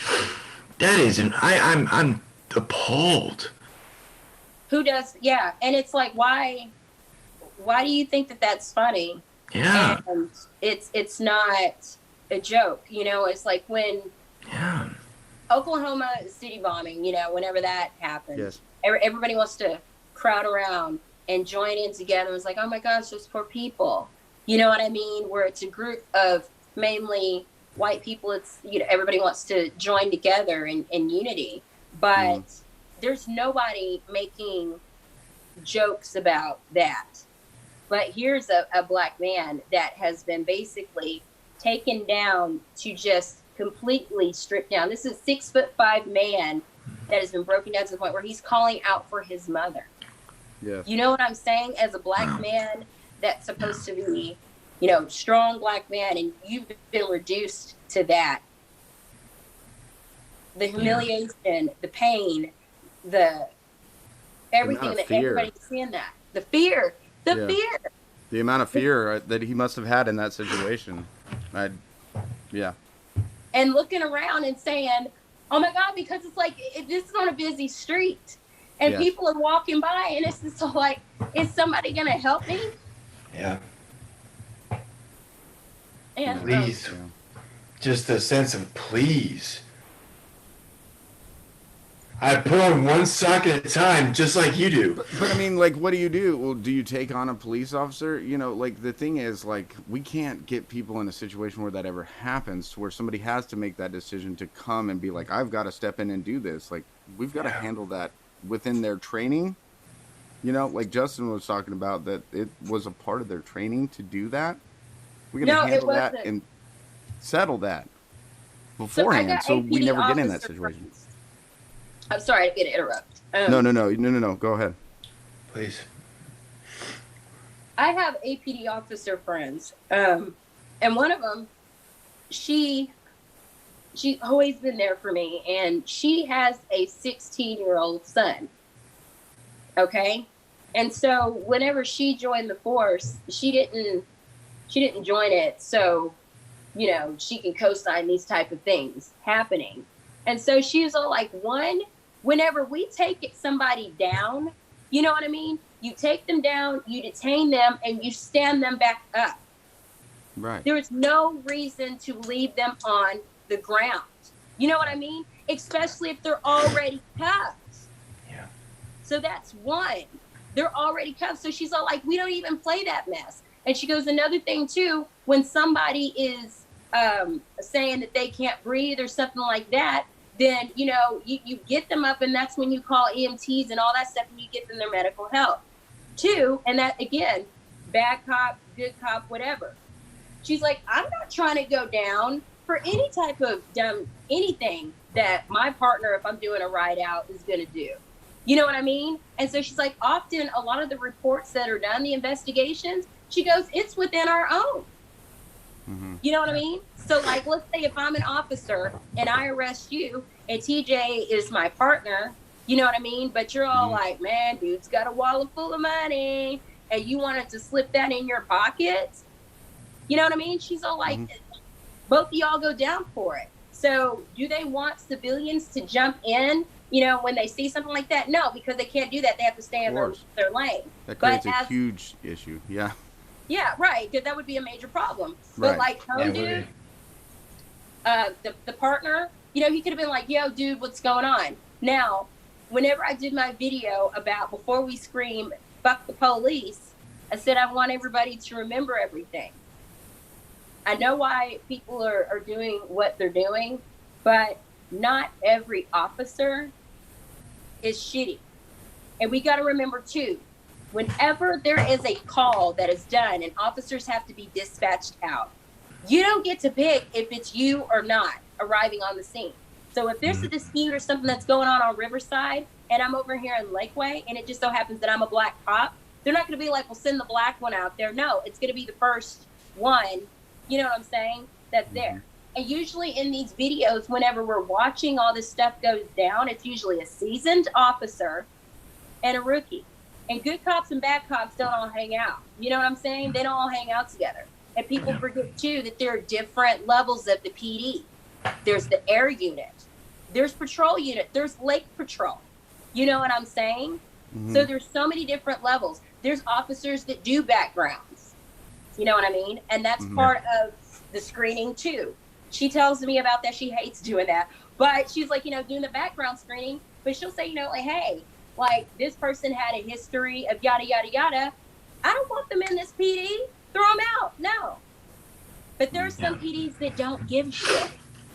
That is I'm appalled. Who does? Yeah, and it's like, why why do you think that that's funny? Yeah. And it's not a joke. You know, it's like when Yeah. Oklahoma City bombing, you know, whenever that happened, Yes. everybody wants to crowd around and join in together. It's like, oh my gosh, those poor people. You know what I mean? Where it's a group of mainly white people, it's, you know, everybody wants to join together in unity. But there's nobody making jokes about that. But here's a black man that has been basically taken down to just completely stripped down. This is 6'5" man that has been broken down to the point where he's calling out for his mother. Yes. You know what I'm saying? As a black man that's supposed to be, you know, strong black man, and you've been reduced to that. The humiliation, the pain, the everything that fear. everybody's seeing that. The fear. The fear. The amount of fear that he must have had in that situation. Yeah. And looking around and saying, oh my God, because it's like, this is on a busy street. And people are walking by, and it's just like, is somebody going to help me? Yeah. Yeah. Please. Just a sense of please. I put on one sock at a time, just like you do. But I mean, like, what do you do? Well, do you take on a police officer? You know, like, the thing is, like, we can't get people in a situation where that ever happens, to where somebody has to make that decision to come and be like, I've got to step in and do this. Like, we've got to handle that within their training. You know, like Justin was talking about, that it was a part of their training to do that. We got to handle that and settle that beforehand, so we never get in that situation. I'm sorry, I didn't interrupt. No. Go ahead. Please. I have APD officer friends, and one of them, she's always been there for me, and she has a 16-year-old son. Okay, and so whenever she joined the force, she didn't join it so, you know, she can co-sign these type of things happening. And so she was all like, whenever we take somebody down, you know what I mean? You take them down, you detain them, and you stand them back up. Right. There is no reason to leave them on the ground. You know what I mean? Especially if they're already cuffed. Yeah. So that's one. They're already cuffed. So she's all like, we don't even play that mess. And she goes, another thing too, when somebody is saying that they can't breathe or something like that, then, you know, you get them up, and that's when you call EMTs and all that stuff, and you get them their medical help. Two, and that, again, bad cop, good cop, whatever. She's like, I'm not trying to go down for any type of anything that my partner, if I'm doing a ride out, is going to do. You know what I mean? And so she's like, often a lot of the reports that are done, the investigations, she goes, it's within our own. Mm-hmm. You know what I mean? So, like, let's say if I'm an officer and I arrest you and TJ is my partner, you know what I mean? But you're all like, man, dude's got a wallet full of money, and you wanted to slip that in your pocket. You know what I mean? She's all like, both of y'all go down for it. So do they want civilians to jump in, you know, when they see something like that? No, because they can't do that. They have to stay in their lane. That creates a huge issue. Yeah. Yeah, right. Because that would be a major problem. But like home dude, the partner, you know, he could have been like, yo, dude, what's going on? Now, whenever I did my video about before we scream, fuck the police, I said I want everybody to remember everything. I know why people are doing what they're doing, but not every officer is shitty. And we got to remember, too, whenever there is a call that is done and officers have to be dispatched out, you don't get to pick if it's you or not arriving on the scene. So if there's a dispute or something that's going on Riverside, and I'm over here in Lakeway, and it just so happens that I'm a black cop, they're not going to be like, well, send the black one out there. No, it's going to be the first one, you know what I'm saying, that's there. And usually in these videos, whenever we're watching all this stuff goes down, it's usually a seasoned officer and a rookie. And good cops and bad cops don't all hang out. You know what I'm saying? They don't all hang out together. And people forget, too, that there are different levels of the PD. There's the air unit. There's patrol unit. There's lake patrol. You know what I'm saying? So there's so many different levels. there's officers that do backgrounds. You know what I mean? And that's Mhm. part of the screening too. She tells me about that. She hates doing that. But she's like, doing the background screening, but she'll say, like, hey, like this person had a history of yada, yada, yada. I don't want them in this PD. Throw them out. No. But there's some PDs that don't give a shit.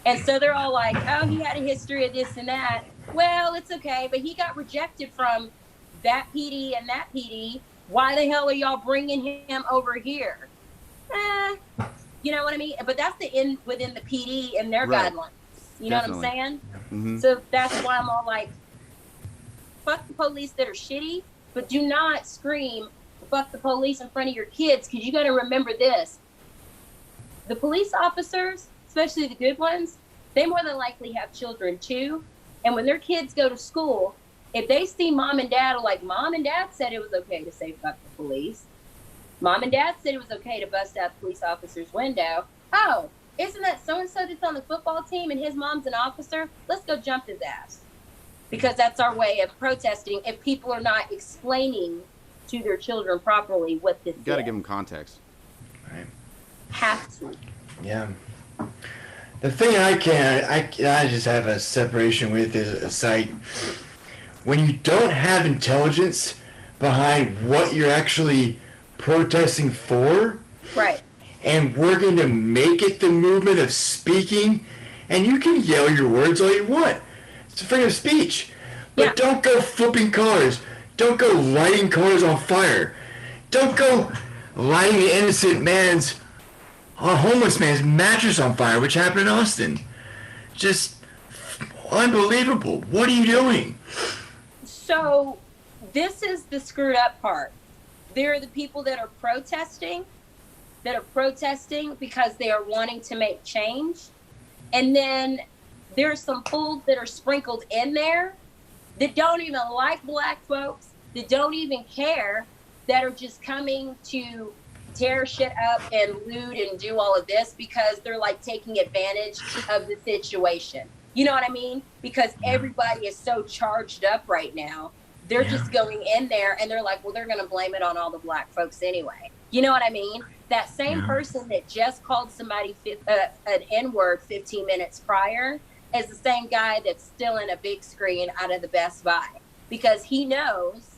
And so they're all like, oh, he had a history of this and that. Well, it's okay. But he got rejected from that PD and that PD. Why the hell are y'all bringing him over here? You know what I mean? But that's within the PD and their Right. guidelines. You know Definitely. what I'm saying? Mhm. So that's why I'm all like, fuck the police that are shitty, but do not scream, fuck the police in front of your kids, because you got to remember this. The police officers, especially the good ones, they more than likely have children too. And when their kids go to school, if they see mom and dad are like, mom and dad said it was okay to say fuck the police. Mom and dad said it was okay to bust out the police officer's window. Oh, isn't that so-and-so that's on the football team and his mom's an officer? Let's go jump his ass. Because that's our way of protesting if people are not explaining to their children properly what this is. You got to give them context. Right. Have to. Yeah. The thing I just have a separation with is a site. When you don't have intelligence behind what you're actually protesting for, Right. and working to make it the movement of speaking, and you can yell your words all you want. It's freedom of speech. But Yeah. don't go flipping cars. Don't go lighting cars on fire. Don't go lighting an innocent a homeless man's mattress on fire, which happened in Austin. Just unbelievable. What are you doing? So this is the screwed up part. There are the people that are protesting because they are wanting to make change. And then there's some fools that are sprinkled in there that don't even like black folks, that don't even care, that are just coming to tear shit up and loot and do all of this because they're like taking advantage of the situation. You know what I mean? Because everybody is so charged up right now. They're just going in there and they're like, well, they're going to blame it on all the black folks anyway. You know what I mean? That same person that just called somebody an N-word 15 minutes prior is the same guy that's still in a big screen out of the Best Buy because he knows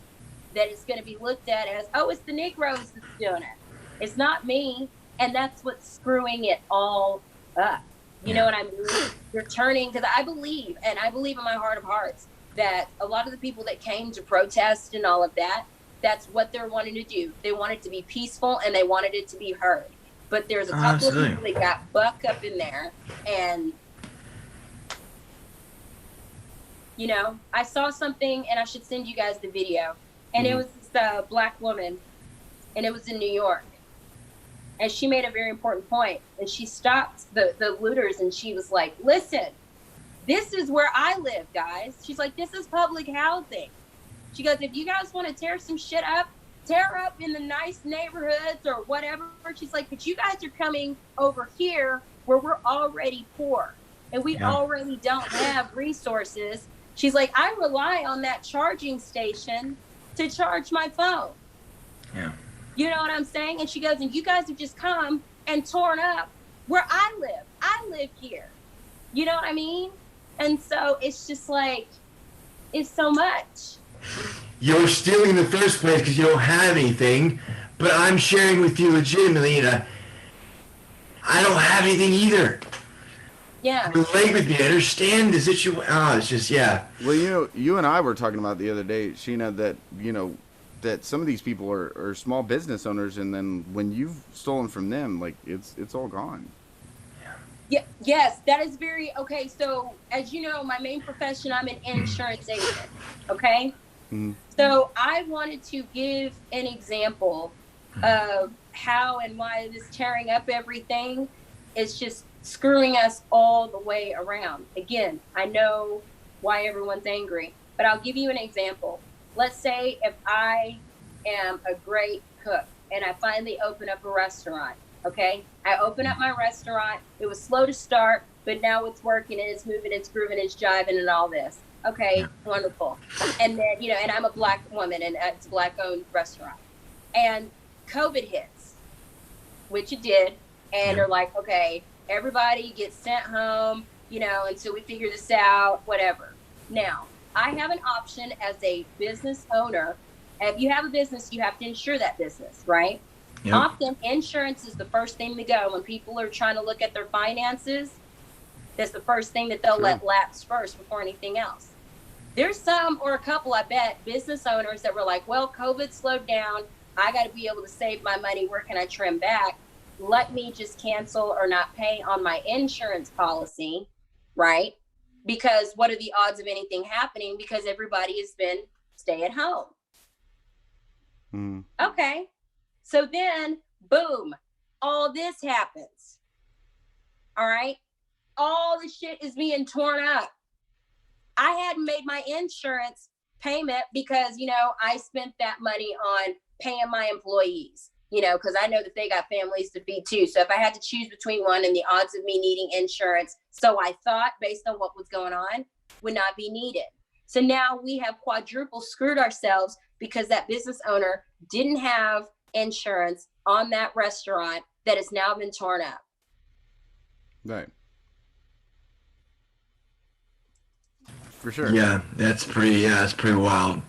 that it's going to be looked at as, oh, it's the Negroes that's doing it. It's not me. And that's what's screwing it all up. You know what I mean? You're turning, because I believe in my heart of hearts that a lot of the people that came to protest and all of that, that's what they're wanting to do. They want it to be peaceful and they wanted it to be heard. But there's a couple of people that got buck up in there and, I saw something and I should send you guys the video. And it was this black woman and it was in New York. And she made a very important point. And she stopped the looters and she was like, listen, this is where I live, guys. She's like, this is public housing. She goes, if you guys want to tear some shit up, tear up in the nice neighborhoods or whatever. She's like, but you guys are coming over here where we're already poor and we already don't have resources. She's like, I rely on that charging station to charge my phone. Yeah. You know what I'm saying? And she goes, and you guys have just come and torn up where I live. I live here. You know what I mean? And so it's just like, it's so much. You're stealing in the first place because you don't have anything, but I'm sharing with you legitimately, I don't have anything either. Yeah. Relate with me. Understand the situation. Oh, it's just, Well, you and I were talking about the other day, Sheena, that, that some of these people are small business owners, and then when you've stolen from them, like, it's all gone. Yeah, yes, that is very, okay, so as you know, my main profession, I'm an insurance agent, okay? Mm-hmm. So I wanted to give an example of how and why this tearing up everything is just screwing us all the way around. Again, I know why everyone's angry, but I'll give you an example. Let's say if I am a great cook and I finally open up a restaurant, okay? I open up my restaurant. It was slow to start, but now it's working and it's moving, it's grooving, it's jiving and all this. Okay, wonderful. And then, and I'm a black woman and it's a black-owned restaurant. And COVID hits, which it did. And they're like, okay, everybody gets sent home, until we figure this out, whatever. Now, I have an option as a business owner. If you have a business, you have to insure that business, right? Yep. Often insurance is the first thing to go when people are trying to look at their finances. That's the first thing that they'll let lapse first before anything else. There's some or a couple, I bet, business owners that were like, well, COVID slowed down. I got to be able to save my money. Where can I trim back? Let me just cancel or not pay on my insurance policy, right? Because what are the odds of anything happening? Because everybody has been stay at home. Okay. So then, boom, all this happens. All right. All the shit is being torn up. I hadn't made my insurance payment because, I spent that money on paying my employees, because I know that they got families to feed too. So if I had to choose between one, and the odds of me needing insurance, so I thought, based on what was going on, would not be needed. So now we have quadruple screwed ourselves because that business owner didn't have insurance on that restaurant that has now been torn up. Right. For sure. Yeah, that's pretty wild.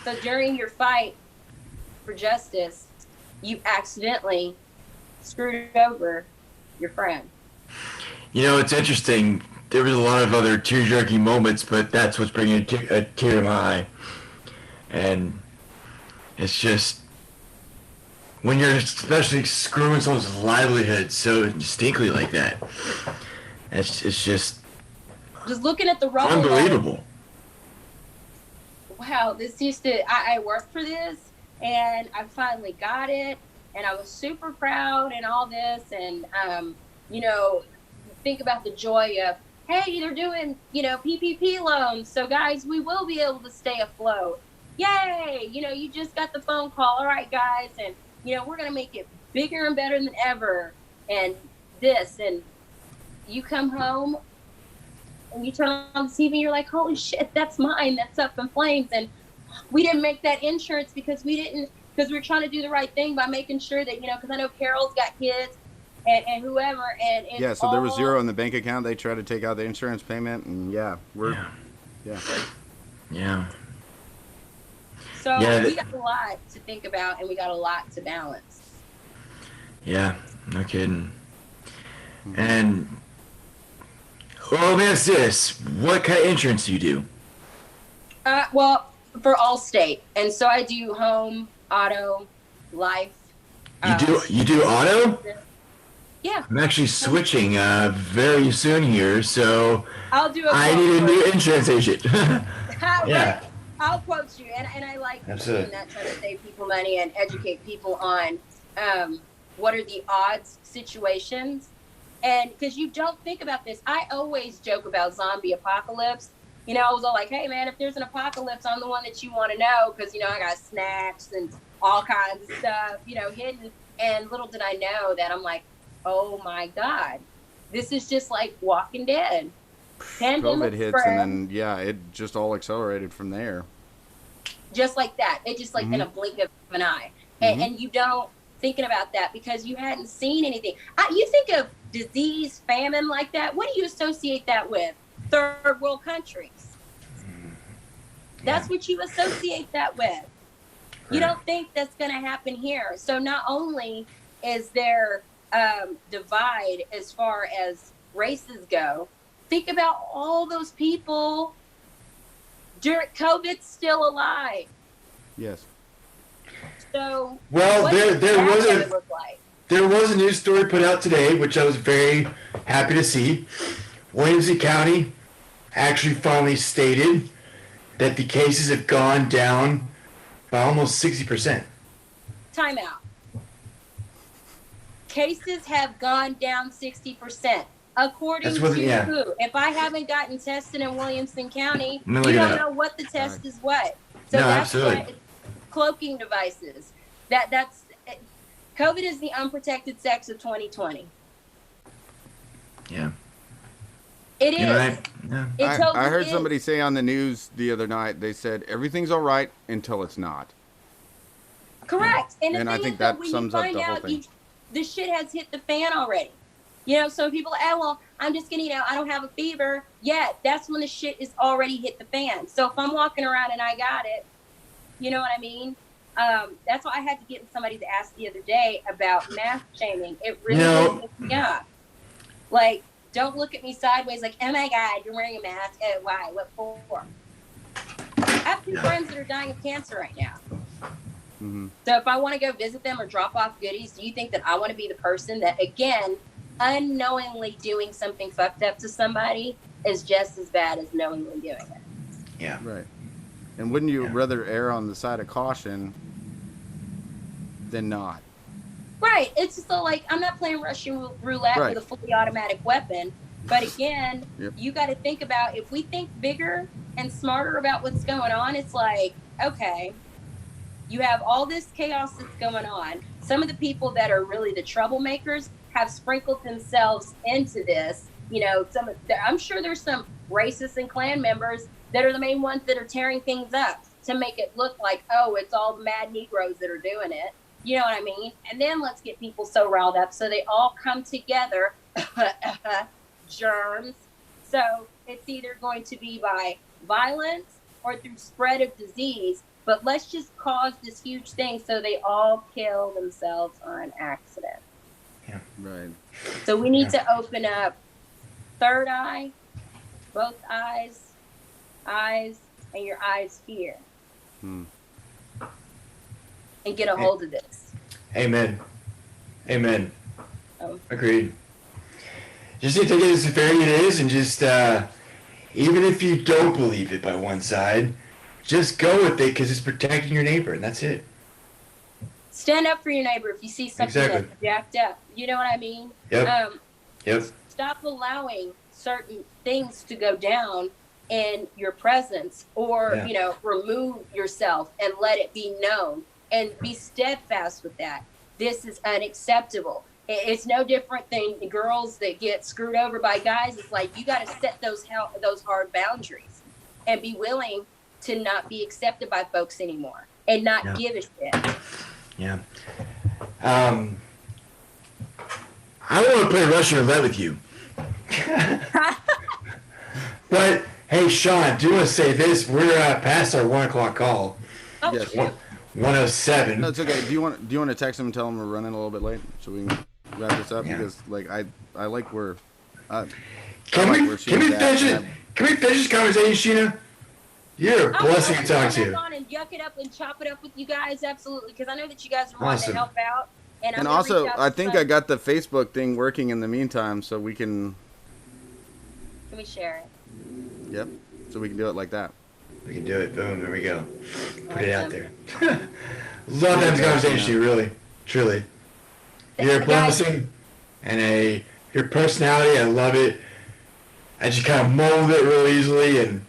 So during your fight for justice, you accidentally screwed over your friend. It's interesting. There was a lot of other tear-jerking moments, but that's what's bringing a tear to my eye. And it's just, when you're especially screwing someone's livelihood so distinctly like that, it's just looking at the rubble. Unbelievable. Wow, I worked for this, and I finally got it, and I was super proud and all this, and, think about the joy of, hey, they're doing, PPP loans. So guys, we will be able to stay afloat. Yay. You just got the phone call. All right, guys. And, we're going to make it bigger and better than ever. And this, and you come home and you turn on the TV and you're like, holy shit, that's mine. That's up in flames. And we didn't make that insurance because we're trying to do the right thing by making sure that, because I know Carol's got kids. And whoever, and so there was zero in the bank account. They tried to take out the insurance payment, and So we got a lot to think about, and we got a lot to balance. Yeah, no kidding. And let me ask this: what kind of insurance do you do? Well, for Allstate, and so I do home, auto, life. You do auto? Yeah. I'm actually switching very soon here, so I'll do I need a new insurance agent. Yeah. I'll quote you, and I like doing that, trying to save people money and educate people on what are the odds situations. And because you don't think about this, I always joke about zombie apocalypse. I was all like, hey, man, if there's an apocalypse, I'm the one that you want to know because, I got snacks and all kinds of stuff, hidden. And little did I know that I'm like, oh, my God, this is just like Walking Dead. COVID hits, and then, it just all accelerated from there. Just like that. It just in a blink of an eye. And you don't thinking about that because you hadn't seen anything. You think of disease, famine like that. What do you associate that with? Third world countries. That's what you associate that with. You don't think that's going to happen here. So not only is there divide as far as races go, think about all those people during COVID's still alive. Yes. So well, there was a news story put out today, which I was very happy to see. Williamson County actually finally stated that the cases have gone down by almost 60%. Time out. Cases have gone down 60%. According to who? If I haven't gotten tested in Williamson County, you don't know what the test is what. So that's what cloaking devices. That's COVID is the unprotected sex of 2020. Yeah. It is. I heard somebody say on the news the other night, they said everything's all right until it's not. Correct. And the And I thing think is that that when you sums up find the whole out thing. the shit has hit the fan already. You know, so people, oh, well, I'm just gonna, I don't have a fever. Yeah, that's when the shit is already hit the fan. So if I'm walking around and I got it, you know what I mean? That's why I had to get with somebody to ask the other day about mask shaming. It really did piss me off. Like, don't look at me sideways like, oh my God, you're wearing a mask. Oh, why? What for? I have two friends that are dying of cancer right now. Mm-hmm. So if I want to go visit them or drop off goodies, do you think that I want to be the person that, again, unknowingly doing something fucked up to somebody is just as bad as knowingly doing it? Yeah. Right. And wouldn't you rather err on the side of caution than not? Right. It's just so, like, I'm not playing Russian roulette with a fully automatic weapon. But again, you got to think about, if we think bigger and smarter about what's going on, it's like, okay, you have all this chaos that's going on. Some of the people that are really the troublemakers have sprinkled themselves into this. You know, I'm sure there's some racists and Klan members that are the main ones that are tearing things up to make it look like, oh, it's all the mad Negroes that are doing it. You know what I mean? And then let's get people so riled up so they all come together, germs. So it's either going to be by violence or through spread of disease. But let's just cause this huge thing so they all kill themselves on accident. Yeah. Right. So we need to open up third eye, both eyes, and your eyes here. And get a hold of this. Amen. Amen. Oh. Agreed. Just need to take it as severity it is, and just, even if you don't believe it by one side, just go with it because it's protecting your neighbor, and that's it. Stand up for your neighbor if you see something that's jacked up. You know what I mean? Yep. Stop allowing certain things to go down in your presence, or remove yourself and let it be known, and be steadfast with that. This is unacceptable. It's no different than the girls that get screwed over by guys. It's like, you got to set those hard boundaries and be willing to not be accepted by folks anymore and not give a shit. Yeah. I want to play Russian roulette with you. But, hey, Sean, I do want to say this. We're past our 1 o'clock call. Oh, yes. 1:07. No, it's okay. Do you want to text him and tell him we're running a little bit late so we can wrap this up? Because, like, I like where... Can we finish this conversation, Sheena? You're a blessing to talk to. On and yuck it up and chop it up with you guys, absolutely, because I know that you guys are wanting to help out. And also, I think I got the Facebook thing working in the meantime, so we can... Can we share it? Yep. So we can do it like that. We can do it. Boom. There we go. Put it out there. Love that conversation, really. Truly. You're a blessing and your personality, I love it. I just kind of mold it real easily, and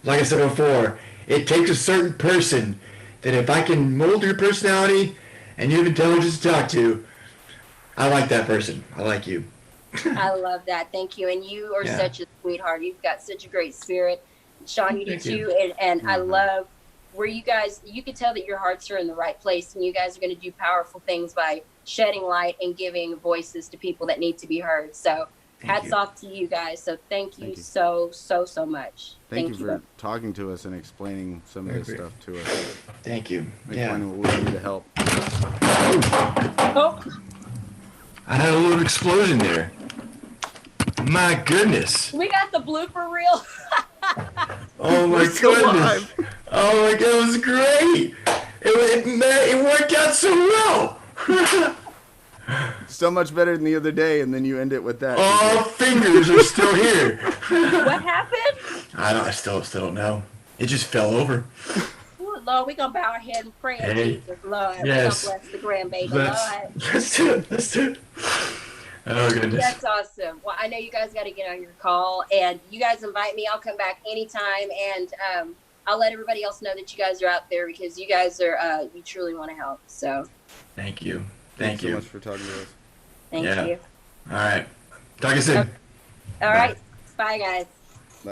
like I said before, it takes a certain person that if I can mold your personality and you have intelligence to talk to, I like that person. I like you. I love that. Thank you. And you are such a sweetheart. You've got such a great spirit. Sean, you do too. And I love where you could tell that your hearts are in the right place, and you guys are going to do powerful things by shedding light and giving voices to people that need to be heard. So hats off to you guys. So thank you so much. Thank you for talking to us and explaining some of this stuff to us. Thank you. Explaining what we need to help. Oh. I had a little explosion there. My goodness. We got the blooper reel. Oh my goodness. Oh my god, it was great. It worked out so well. So much better than the other day, and then you end it with that. All fingers are still here. What happened? I still don't know. It just fell over. Ooh, Lord, we're going to bow our head and pray. Jesus, Lord. Yes. We're going to bless the grandbaby, Lord. Let's do it. Oh, goodness. That's awesome. Well, I know you guys got to get on your call, and you guys invite me. I'll come back anytime, and I'll let everybody else know that you guys are out there, because you guys are, you truly want to help. So thank you. Thanks so much for talking to us. Thank you. All right. Talk to you soon. All right. Bye, guys.